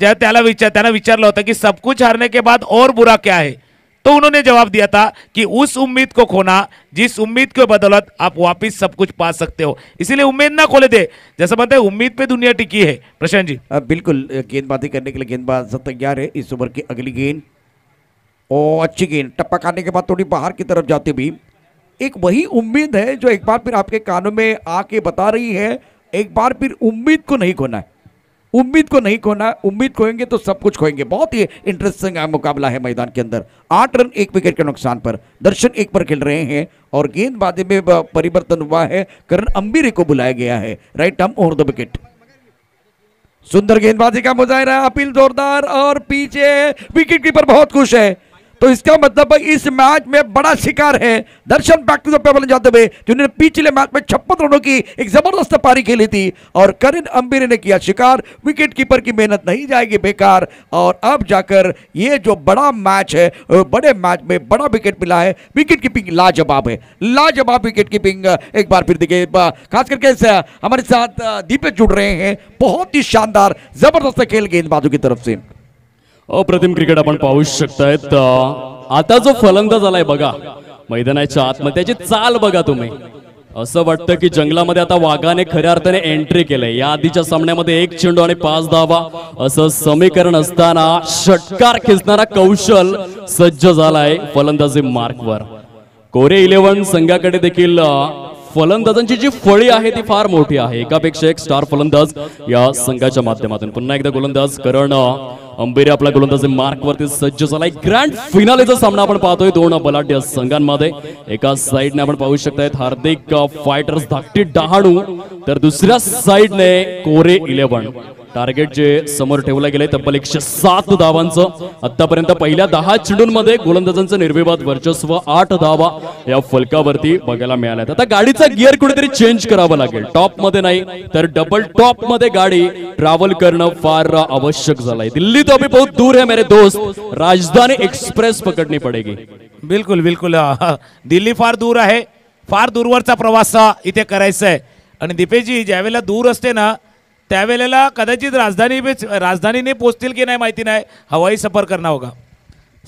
ज्या त्यानं विचारलं होतं की सब कुछ हारने के बाद और बुरा क्या है, तो उन्होंने जवाब दिया था कि उस उम्मीद को खोना जिस उम्मीद के बदौलत आप वापस सब कुछ पा सकते हो, इसीलिए उम्मीद ना खोले दे. जैसा बताए उम्मीद पे दुनिया टिकी है. प्रशांत जी. बिल्कुल, गेंदबाजी करने के लिए गेंदबाज तैयार है. इस ओवर की अगली गेंद, और अच्छी गेंद, टप्पा खाने के बाद थोड़ी बाहर की तरफ जाती भी. एक वही उम्मीद है जो एक बार फिर आपके कानों में आके बता रही है, एक बार फिर उम्मीद को नहीं खोना है, उम्मीद को नहीं खोना. उम्मीद खोएंगे तो सब कुछ खोएंगे. बहुत ही इंटरेस्टिंग मुकाबला है मैदान के अंदर. 8 रन 1 विकेट के नुकसान पर दर्शन 1 पर खेल रहे हैं और गेंदबाजी में परिवर्तन हुआ है. करण अंबीरे को बुलाया गया है right arm over the wicket. सुंदर गेंदबाजी का मुजाहिरा, अपील जोरदार और पीछे विकेट कीपर बहुत खुश है. तो इसका मतलब इस मैच में बड़ा शिकार है। दर्शन बैक टू द पेबल जाते हुए जिन्होंने पिछले मैच में 56 रनों की एक जबरदस्त पारी खेली थी और करण अंबेरे ने किया शिकार। विकेट कीपर की मेहनत नहीं जाएगी बेकार और अब जाकर ये जो बड़ा मैच है, बड़े मैच में बड़ा विकेट मिला है। विकेट कीपिंग लाजवाब है, लाजवाब विकेट कीपिंग। एक बार फिर देखिए, खास करके हमारे साथ दीपेश जुड़ रहे हैं। बहुत ही शानदार जबरदस्त खेल गेंदबाजों की तरफ से। अप्रतिम क्रिकेट आपण पाहू शकतायत। आता जो फलंदाज आलाय बघा मैदानाच्या आतमध्ये, त्याची चाल बघा तुम्ही। असं वाटतं की जंगलामध्ये आता वाघाने खऱ्या अर्थाने एंट्री केलंय। या आधीच्या सामन्यामध्ये 1 चेंडू आणि 5 धावा असं समीकरण असताना षटकार खेचणारा कौशल सज्ज झालाय फलंदाजी मार्कवर। कोरे 11 संघाकडे देखील फलंदाजांची जी फळी आहे ती फार मोठी आहे। एकापेक्षा एक स्टार फलंदाज या संघाच्या माध्यमातून। पुन्हा एकदा गोलंदाज करण अंबेरे आपला गोलंदाजी मार्कवरती सज्ज झालाय। ग्रँड फिनालेचा सामना आपण पाहतोय दोन बलाढ्य संघांमध्ये। एका साइडने आपण पाहू शकतायत हार्दिक फायटर्स धाकटी डहाणू, तर दुसऱ्या साइडने कोरे 11। टार्गेट जे समोर ठेवलं गेलंय तब्बल 107 धावांचं। आतापर्यंत पहिल्या 10 चेंडूंमध्ये गोलंदाजांचं निर्विवाद वर्चस्व 8 धावा या फलकावरती बघायला मिळाल्यात। आता गाडीचा गिअर कुठेतरी चेंज करावा लागेल। टॉप मध्ये नाही तर डबल टॉप मध्ये गाडी ट्रॅव्हल करणं फार आवश्यक झालंय। दिल्ली तो अभी बहुत दूर है मेरे दोस्त, राजधानी एक्सप्रेस पकडनी पडेगी। बिलकुल बिलकुल दिल्ली फार दूर आहे, फार दूरवरचा प्रवास इथे करायचा आहे। आणि दीपेशजी ज्यावेळेला दूर असते ना त्यावेळेला कदाचित राजधानीने पोहोचतील की नाही माहिती नाही, हवाई सफर करना होगा।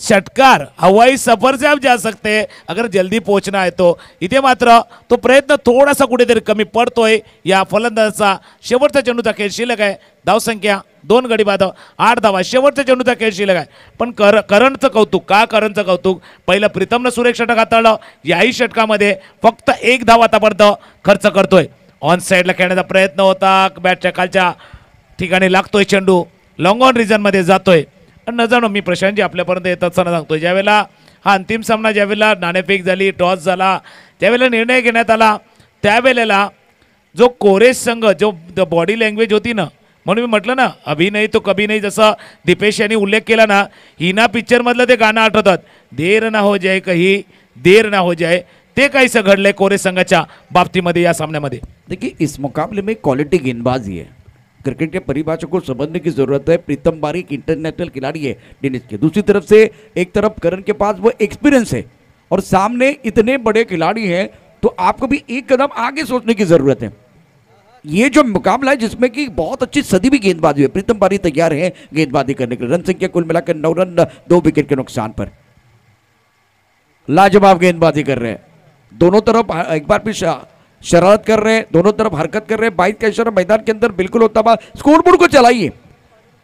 षटकार हवाई सफर से आप जा सकते हैं अगर जल्दी पहुंचना है तो। इथे मात्र तो प्रयत्न थोडासा कुठेतरी कमी पडतोय या फलंदाजाचा। शेवटचा चेंडूचा खेळ शिल्लक आहे, धावसंख्या 2 गडी बाद 8 धावा। शेवटच्या चेंडूचा खेळ शिल्लक आहे, पण करणचं कौतुक का, करणचं कौतुक। पहिलं प्रीतमनं सुरेख षटक हाताळलं, याही षटकामध्ये फक्त 1 धाव आतापर्यंत खर्च करतोय। ऑन साइडला खेळण्याचा प्रयत्न होता, बॅटच्या खालच्या ठिकाणी लागतोय चेंडू, लॉंग ऑन रिजन मध्ये जातोय। न जाणो मी प्रशांतजी आपल्यापर्यंत येत असताना सांगतोय, ज्यावेळेला हा अंतिम सामना, ज्यावेळेला नाणेफेक झाली, टॉस झाला, त्यावेळेला निर्णय घेण्यात आला, त्यावेळेला जो कोरेश संघ, जो बॉडी लँग्वेज होती ना, म्हणून मी म्हटलं ना अभी नाही तो कभी नाही, जसं दीपेश यांनी उल्लेख केला ना, हिना पिक्चर मधलं ते गाणं आठवतात, देर ना हो जाए कहीं देर ना हो जाए, ते काहीसं घडलंय कोरेश संघाच्या बाबतीमध्ये या सामन्यामध्ये। देखिए इस मुकाबले में क्वालिटी गेंदबाजी है, क्रिकेट के परिभाषा को समझने की जरूरत है। प्रीतम बारिक इंटरनेशनल खिलाड़ी है टेनिस के, दूसरी तरफ से एक तरफ करण के पास वो एक्सपीरियंस है और सामने इतने बड़े खिलाड़ी हैं, तो आपको भी एक कदम आगे सोचने की जरूरत है। ये जो मुकाबला है जिसमें कि बहुत अच्छी सदी भी गेंदबाजी है, प्रीतम बारिक तैयार है गेंदबाजी करने के लिए। रन संख्या कुल मिलाकर 9 रन 2 विकेट के नुकसान पर। लाजवाब गेंदबाजी कर रहे हैं दोनों तरफ, एक बार फिर शरारत कर रहे हैं, दोनों तरफ हरकत कर रहे हैं। 22 का इशारा मैदान के अंदर बिल्कुल होता हुआ, स्कोरबोर्ड को चलाइए।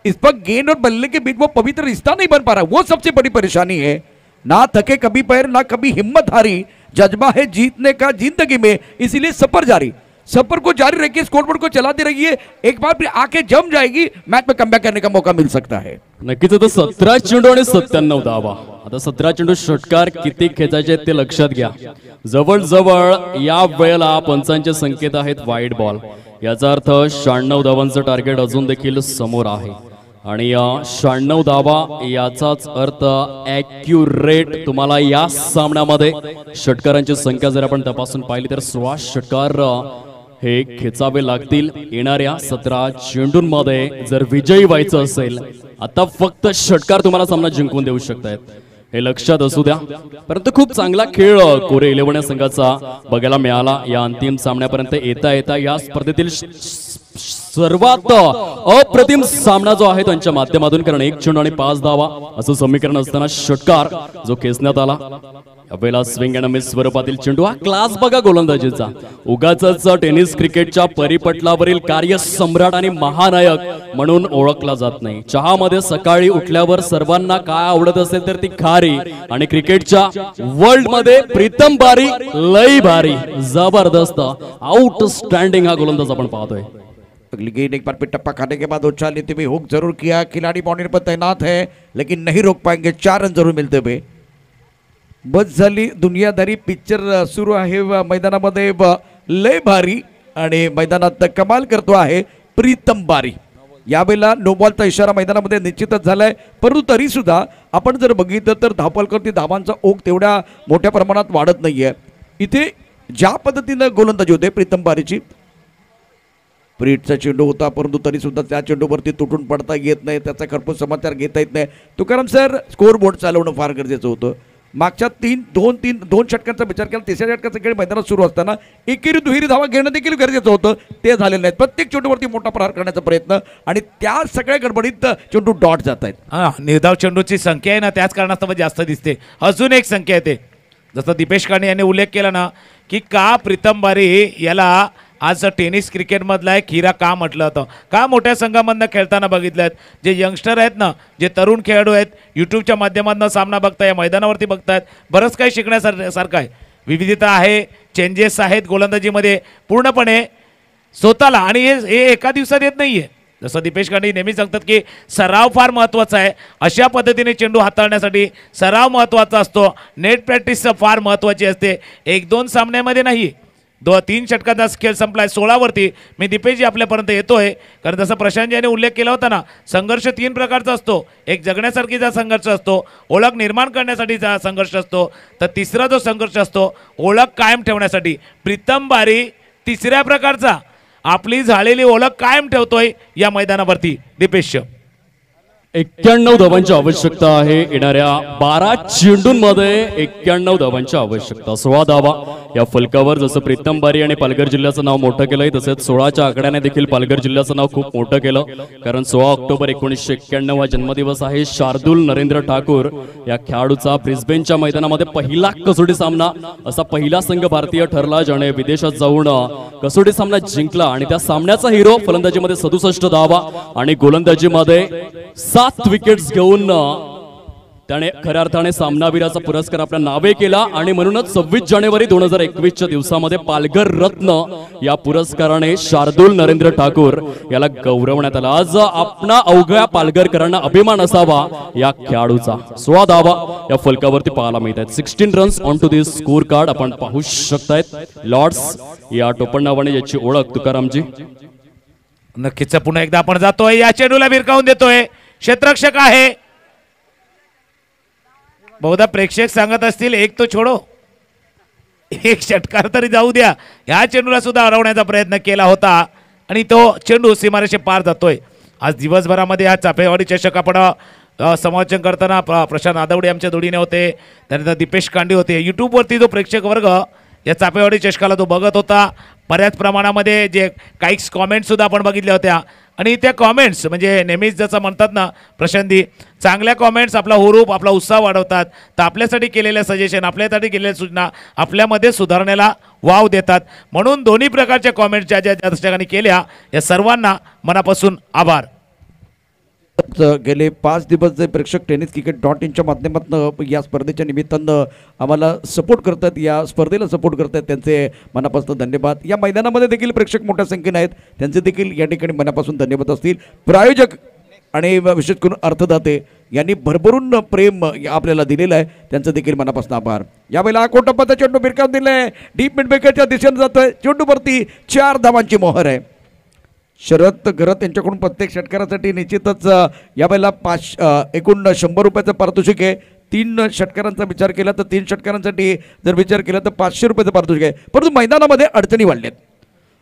इस पर गेंद और बल्ले के बीच वो पवित्र रिश्ता नहीं बन पा रहा, वो सबसे बड़ी परेशानी है। ना थके कभी पैर, ना कभी हिम्मत हारी, जज्बा है जीतने का जिंदगी में, इसीलिए सफर जारी, सफर को जारी रखिए, स्कोरबोर्ड को चलाते रहिए। एक बार फिर आके जम जाएगी, मैच में कमबॅक करने का मौका मिल सकता है। नक्कीच आता 17 चेंडू आणि 97 धावा। आता 17 चेंडू षटकार किती खेचायचे ते लक्षात घ्या। जवळजवळ या वेळेला पंचांचे संकेत आहेत वाईड बॉल, याचा अर्थ 96 धावांचं टार्गेट अजून देखील समोर आहे। आणि 96 धावा याचाच अर्थ ॲक्युरेट तुम्हाला या सामन्यामध्ये षटकारांची संख्या जर आपण तपासून पाहिली तर 16 षटकार हे खेचावे लागतील येणाऱ्या 17 चेंडूंमध्ये जर विजयी व्हायचं असेल। आता फक्त षटकार तुम्हाला सामना जिंकून देऊ शकतायत, हे लक्षात असू द्या। परंतु खूप चांगला खेळ कोरे 11 या संघाचा बघायला मिळाला या अंतिम सामन्यापर्यंत येता येता। या स्पर्धेतील सर्वात अप्रतिम सामना जो आहे त्यांच्या माध्यमातून, कारण 1 चेंडू आणि 5 धावा असं समीकरण असताना षटकार जो खेचण्यात आला। यावेळेला स्विंग अँड मिस स्वरूपातील चेंडू, हा क्लास बघा गोलंदाजीचा। उगाचच टेनिस क्रिकेटच्या परिपटलावरील कार्यसम्राट आणि महानायक म्हणून ओळखला जात नाही। चहामध्ये सकाळी उठल्यावर सर्वांना काय आवडत असेल तर ती खारी, आणि क्रिकेटच्या वर्ल्ड मध्ये प्रीतम बारिक लई भारी, जबरदस्त आउटस्टँडिंग हा गोलंदाज आपण पाहतोय। अगली गेंद एक बार फिर टप्पा खाने के बाद उछाल लेते हुए हुक जरूर किया, खिलाड़ी बाउंड्री पर तैनात है लेकिन नहीं रोक पाएंगे। 4 रन जरूर मिलते हुए। बस झाली दुनियादारी पिक्चर सुरू आहे मैदानामध्ये लय भारी, आणि मैदानात कमाल करतो आहे प्रीतम बारी। यावेळेला नो बॉलचा इशारा मैदानामध्ये निश्चितच झालाय, परंतु तरी सुद्धा आपण जर बघितलं तर धावपलकरती धावांचा ओघ तेवढ्या मोठ्या प्रमाणात वाढत नाहीये. इथे ज्या पद्धतीनं गोलंदाजी होते प्रीतम बारीची, प्रीटचा चेंडू होता परंतु तरी सुद्धा त्या चेंडूवरती तुटून पडता येत नाही, त्याचा खरपूस समाचार घेता येत नाही. तुकाराम सर, स्कोर बोर्ड चालवणं फार गरजेचं होतं. मागच्या दोन षटकांचा विचार केला, तिसऱ्या षटकाचा खेळ मैदानात सुरू असताना एकेरी दुहेरी धावा घेणं देखील गरजेचं होतं, ते झालेलं नाही. प्रत्येक चेंडूवरती मोठा प्रहार करण्याचा प्रयत्न आणि त्या सगळ्या गडबडीत चेंडू डॉट जात आहेत. निर्धाव चेंडूची संख्या आहे ना, त्याच कारणास्तव जास्त दिसते. अजून एक संख्या येते, जसं दीपेश काणे यांनी उल्लेख केला ना की का प्रीतम बारी याला आज टेनिस क्रिकेटमधला एक हिरा का म्हटलं होतं, का मोठ्या संघामधनं खेळताना बघितलं आहेत. जे यंगस्टर आहेत ना, जे तरुण खेळाडू आहेत, यूट्यूबच्या माध्यमातून सामना बघताय, या मैदानावरती बघतायत, बरंच काही शिकण्यासारखं आहे. विविधता आहे, चेंजेस आहेत गोलंदाजीमध्ये पूर्णपणे स्वतःला, आणि हे एका दिवसात येत नाही आहे. जसं दीपेश काणे नेहमी सांगतात की सराव फार महत्त्वाचा आहे. अशा पद्धतीने चेंडू हाताळण्यासाठी सराव महत्त्वाचा असतो, नेट प्रॅक्टिस फार महत्त्वाची असते, 1-2 सामन्यामध्ये नाही. 2-3 षटकांचा खेळ संपलाय, 16वरती मी दीपेशजी आपल्यापर्यंत येतोय. कारण जसं प्रशांत यांनी उल्लेख केला होता ना, संघर्ष 3 प्रकारचा असतो. एक जगण्यासारखीचा संघर्ष असतो, ओळख निर्माण करण्यासाठीचा संघर्ष असतो, तर तिसरा जो संघर्ष असतो ओळख कायम ठेवण्यासाठी. प्रीतम बारी तिसऱ्या प्रकारचा आपली झालेली ओळख कायम ठेवतोय या मैदानावरती. दीपेश, 91 धावांची आवश्यकता आहे. येणाऱ्या 12 चेंडूंमध्ये 91 धावांची आवश्यकता. 16 धावा या फलकावर. जसं प्रीतम बारी आणि पालघर जिल्ह्याचं नाव मोठं केलंय, तसेच 16च्या आकड्याने देखील पालघर जिल्ह्याचं नाव खूप मोठं केलं. कारण 16 ऑक्टोबर 1991 हा जन्मदिवस आहे शार्दूल नरेंद्र ठाकूर या खेळाडूचा. ब्रिस्बेनच्या मैदानामध्ये पहिला कसोटी सामना, असा पहिला संघ भारतीय ठरला ज्याने विदेशात जाऊन कसोटी सामना जिंकला. आणि त्या सामन्याचा हिरो फलंदाजीमध्ये 67 धावा आणि गोलंदाजीमध्ये 7 विकेट्स घेऊन त्याने खऱ्या अर्थाने सामनावीराचा पुरस्कार आपल्या नावे केला. आणि म्हणूनच 26 जानेवारी 2021च्या दिवसामध्ये पालघर रत्न या पुरस्काराने शार्दूल नरेंद्र ठाकूर याला गौरवण्यात आला. आज आपणा अवघ्या पालघरकरांना अभिमान असावा या खेळाडूचा. 16 धावा या फलकावरती पाहायला मिळतात. 16 runs on to this score card आपण पाहू शकतायत. लॉर्ड्स या टोपण नावाने याची ओळख. तुकारामजी, नक्कीच पुन्हा एकदा आपण जातोय, या चेंडूला भिरकावून देतोय. क्षेत्ररक्षक आहे, बहुधा प्रेक्षक सांगत असतील एक तो छोडो, एक षटकार तरी जाऊ द्या. या चेंडूला सुद्धा हरवण्याचा प्रयत्न केला होता आणि तो चेंडू सीमारेषे पार जातोय. आज दिवसभरामध्ये हा चाफेवाडी चषक आपण समालोचन करताना प्रशांत आदवडे आमच्या जोडीने होते, त्यानंतर दीपेश कांडे होते. यूट्यूबवरती जो प्रेक्षक वर्ग या चाफेवाडी चषकाला तो बघत होता, बऱ्याच प्रमाणामध्ये जे काही कॉमेंट्ससुद्धा आपण बघितल्या होत्या. आणि त्या कॉमेंट्स म्हणजे नेहमीच जसं म्हणतात ना प्रशांती, चांगल्या कॉमेंट्स आपला हुरूप, आपला उत्साह वाढवतात. तर आपल्यासाठी केलेल्या सजेशन, आपल्यासाठी केलेल्या सूचना आपल्यामध्ये सुधारण्याला वाव देतात. म्हणून दोन्ही प्रकारच्या कॉमेंट्स ज्या ज्या दर्शकांनी केल्या, या सर्वांना मनापासून आभार. गेले 5 दिवस जे प्रेक्षक tenniscricket.in माध्यमातून या स्पर्धेच्या निमित्तानं आम्हाला सपोर्ट करतात, या स्पर्धेला सपोर्ट करतात, त्यांचे मनापासून धन्यवाद. या मैदानामध्ये देखील प्रेक्षक मोठ्या संख्येने आहेत, त्यांचे देखील या ठिकाणी मनापासून धन्यवाद असतील. प्रायोजक आणि विशेष करून अर्थदाते यांनी भरभरून प्रेम आपल्याला दिलेलं आहे, त्यांचं देखील मनापासून आभार. यावेळेला कोटप्पाचा चेंडू भिरकावून दिलाय, डीप मिड बेकरच्या दिशेने जातोय. चेंडूवरती 4 धावांची मोहर आहे. शरद घरत यांच्याकडून प्रत्येक षटकारासाठी निश्चितच यावेळेला एकूण 100 रुपयाचं पारितोषिक आहे. 3 षटकारांचा विचार केला तर 3 षटकारांसाठी जर विचार केला तर 500 रुपयाचं पारितोषिक आहे. परंतु मैदानामध्ये अडचणी वाढल्यात.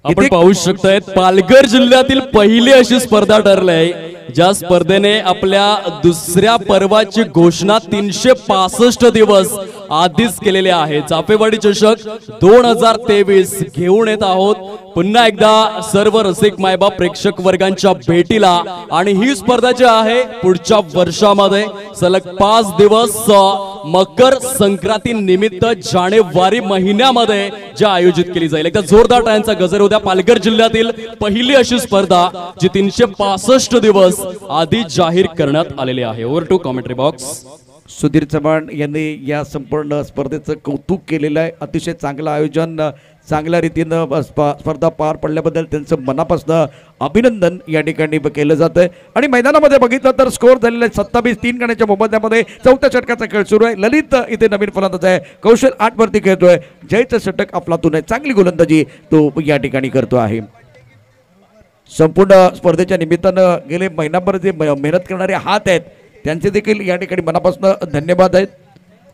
आपण पाहू शकतायत पालघर जिल्ह्यातील पहिली अशी स्पर्धा ठरली आहे ज्या स्पर्धेने आपल्या दुसऱ्या पर्वाची घोषणा 365 दिवस आधीच केलेले आहे. चाफेवाडी चषक 2023 घेऊन येत आहोत पुन्हा एकदा सर्व रसिक मायबाप प्रेक्षक वर्गांच्या भेटीला. आणि ही स्पर्धा जी आहे पुढच्या वर्षामध्ये सलग 5 दिवस मकर संक्रांती निमित्त जानेवारी महिन्यामध्ये ज्या आयोजित केली जाईल. एकदा जोरदार टाळ्यांचा गजर उद्या. पालघर जिल्ह्यातील पहिली अशी स्पर्धा जी 365 दिवस आधी जाहीर करण्यात आलेली आहे. Over to commentary box. Sudhir Chavan यांनी या संपूर्ण स्पर्धेचं कौतुक केलेलं आहे. अतिशय चांगलं आयोजन, चांगल्या रीतीनं स्पर्धा पार पडल्याबद्दल त्यांचं मनापासून अभिनंदन या ठिकाणी केलं जातं आहे. आणि मैदानामध्ये बघितलं तर स्कोअर झालेला आहे 27-3 गण्याच्या मोबदल्यामध्ये. 4थ्या षटकाचा खेळ सुरू आहे. ललित इथे नवीन फलंदाज आहे, कौशल 8 वरती खेळतोय. जयचं षटक अफलातून आहे, चांगली गोलंदाजी तो या ठिकाणी करतो आहे. संपूर्ण स्पर्धेच्या निमित्तानं गेले महिनाभर जे मेहनत करणारे हात आहेत त्यांचे देखील या ठिकाणी मनापासून धन्यवाद आहेत.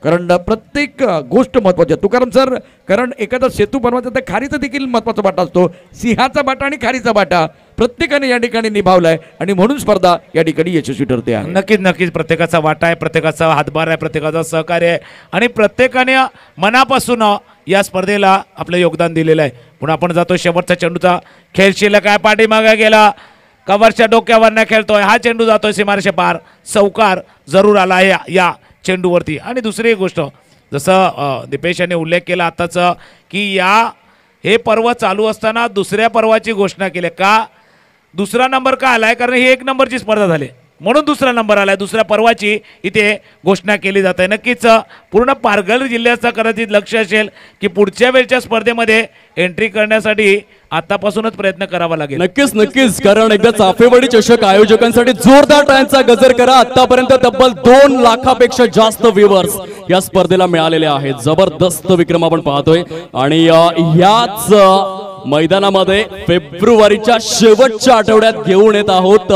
कारण प्रत्येक गोष्ट महत्त्वाची आहे तुकाराम सर. कारण एखादा सेतू बनवायचा तर खारीचा देखील महत्त्वाचा वाटा असतो. सिंहाचा वाटा आणि खारीचा वाटा प्रत्येकाने या ठिकाणी निभावलाय आणि म्हणून स्पर्धा या ठिकाणी यशस्वी ठरते आहे. नक्कीच नक्कीच प्रत्येकाचा वाटा आहे, प्रत्येकाचा हातभार आहे, प्रत्येकाचा सहकार्य आहे आणि प्रत्येकाने मनापासून या स्पर्धेला आपलं योगदान दिलेलं आहे. पुन्हा आपण जातो शेवटचा चेंडूचा खेळ शिल्लक आहे. पाठीमागे गेला कव्हरच्या डोक्यावर न खेळतोय हा चेंडू जातोय सीमारेषे पार. चौकार जरूर आला आहे या चेंडूवरती. आणि दुसरी एक गोष्ट जसं दीपेश यांनी उल्लेख केला आताच की हे पर्व चालू असताना दुसऱ्या पर्वाची घोषणा केली का. दुसरा नंबर का आलाय कारण ही 1 नंबरची स्पर्धा झाली म्हणून दुसरा नंबर आलाय. दुसऱ्या पर्वाची इथे घोषणा केली जात आहे. नक्कीच पूर्ण पालघर जिल्ह्याचा कदाचित लक्ष असेल की पुढच्या वेळच्या स्पर्धेमध्ये एंट्री करण्यासाठी आतापासूनच प्रयत्न करावा लागेल. नक्कीच नक्कीच कारण एकदा चाफेवाडी चषक आयोजकांसाठी जोरदार टाळ्यांचा गजर करा. आतापर्यंत तब्बल 2 लाखापेक्षा जास्त व्ह्यूअर्स या स्पर्धेला मिळालेले आहेत. जबरदस्त विक्रम आपण पाहतोय आणि याच मैदानामध्ये फेब्रुवारीच्या शेवटच्या आठवड्यात घेऊन येत आहोत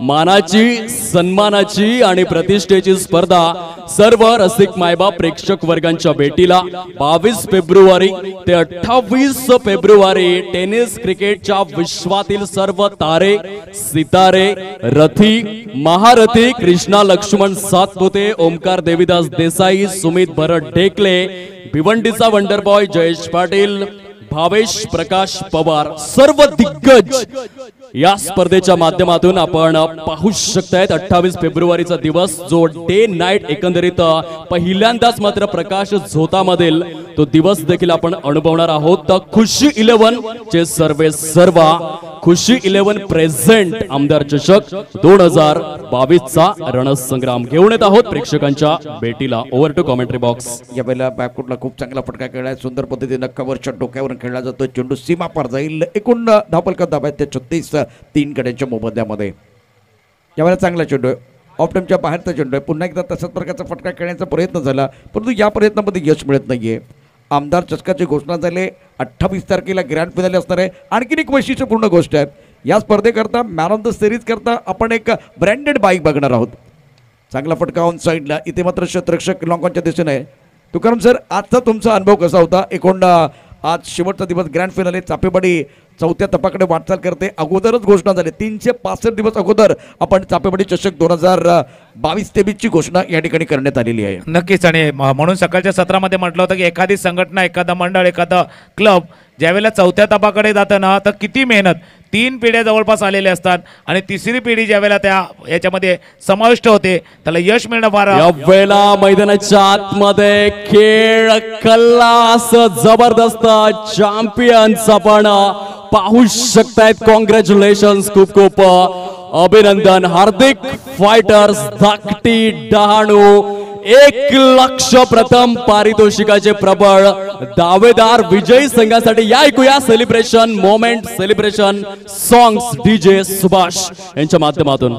मानाची, सन्मानाची आणि प्रतिष्ठेची स्पर्धा सर्व रसिक मायबाप प्रेक्षक वर्गांच्या भेटीला 22 फेब्रुवारी ते 28 फेब्रुवारी टेनिस क्रिकेटच्या विश्वातील सर्व तारे, सितारे, रथी, महारथी कृष्णा लक्ष्मण सातपुते, ओमकार देवीदास देसाई, सुमित भरत ढेकले, भिवंडीचा वंडर बॉय जयेश पाटील, भावेश प्रकाश पवार सर्व दिग्गज या स्पर्धेच्या माध्यमातून आपण पाहू शकतायत. 28 फेब्रुवारीचा दिवस जो डे नाईट एकंदरीत पहिल्यांदाच मात्र प्रकाश झोतामधील तो दिवस देखील आपण अनुभवणार आहोत. खुशी 11 चे सर्व खुशी 11 प्रेझेंट आमदार चषक 2022 चा रणसंग्राम घेऊन येत आहोत प्रेक्षकांच्या भेटीला. Over to commentary box. यावेळेला बॅकफुटला खूप चांगला फटका खेळलाय. सुंदर पद्धतीने कव्हरच्या डोक्यावरून खेळला जातो. चेंडू सीमा पार जाईल. एकूण धावफलक धाव आहेत ते 36 3 गड्यांच्या मोबदल्यामध्ये. यावेळेला चांगला चेंडू आहे. ऑफ टाइमच्या बाहेरचा चेंडू आहे. पुन्हा एकदा तसाच प्रकारचा फटका खेळण्याचा प्रयत्न झाला परंतु या प्रयत्नामध्ये यश मिळत नाहीये. आमदार चषकाची घोषणा झाली. 28 तारखेला ग्रँड फिनाले असणार आहे. आणखीन एक वैशिष्ट्यपूर्ण गोष्ट आहे या स्पर्धेकरता मॅन ऑफ द सिरीज करता आपण एक ब्रँडेड बाईक बघणार आहोत. चांगला फटका ऑन साईडला. इथे मात्र शतरक्षक लॉंगॉनच्या दिशेने आहे. तुकाराम सर आजचा तुमचा अनुभव कसा होता. एकूण आज शेवटचा दिवस ग्रँड फिनाले चापेवाडी 4थ्या टप्प्याकडे वाटचाल करते. अगोदरच घोषणा झाली 365 दिवस अगोदर आपण चापेवाडी चषक 2022-23 ची घोषणा या ठिकाणी करण्यात आलेली आहे. नक्कीच आणि म्हणून सकाळच्या सत्रामध्ये म्हटलं होतं की एखादी संघटना, एखादा मंडळ, एखादा क्लब ज्यावेळेला 4थ्या टप्प्याकडे जातं ना तर किती मेहनत 3 पिढ्या जवळपास आलेल्या असतात आणि तिसरी पिढी ज्यावेळेला त्या याच्यामध्ये समाविष्ट होते त्याला यश मिळणं फार. यावेळेला मैदानाच्या आतमध्ये खेळ कल्लास जबरदस्त चॅम्पियन्स आपण पाहू शकतायत. कॉंग्रॅच्युलेशन्स, खूप खूप अभिनंदन. हार्दिक फायटर्स धाकटी डहाणू 1 लाख प्रथम पारितोषिकाचे प्रबळ दावेदार विजयी संघासाठी या ऐकूया celebration moment, celebration songs DJ Subhash यांच्या माध्यमातून.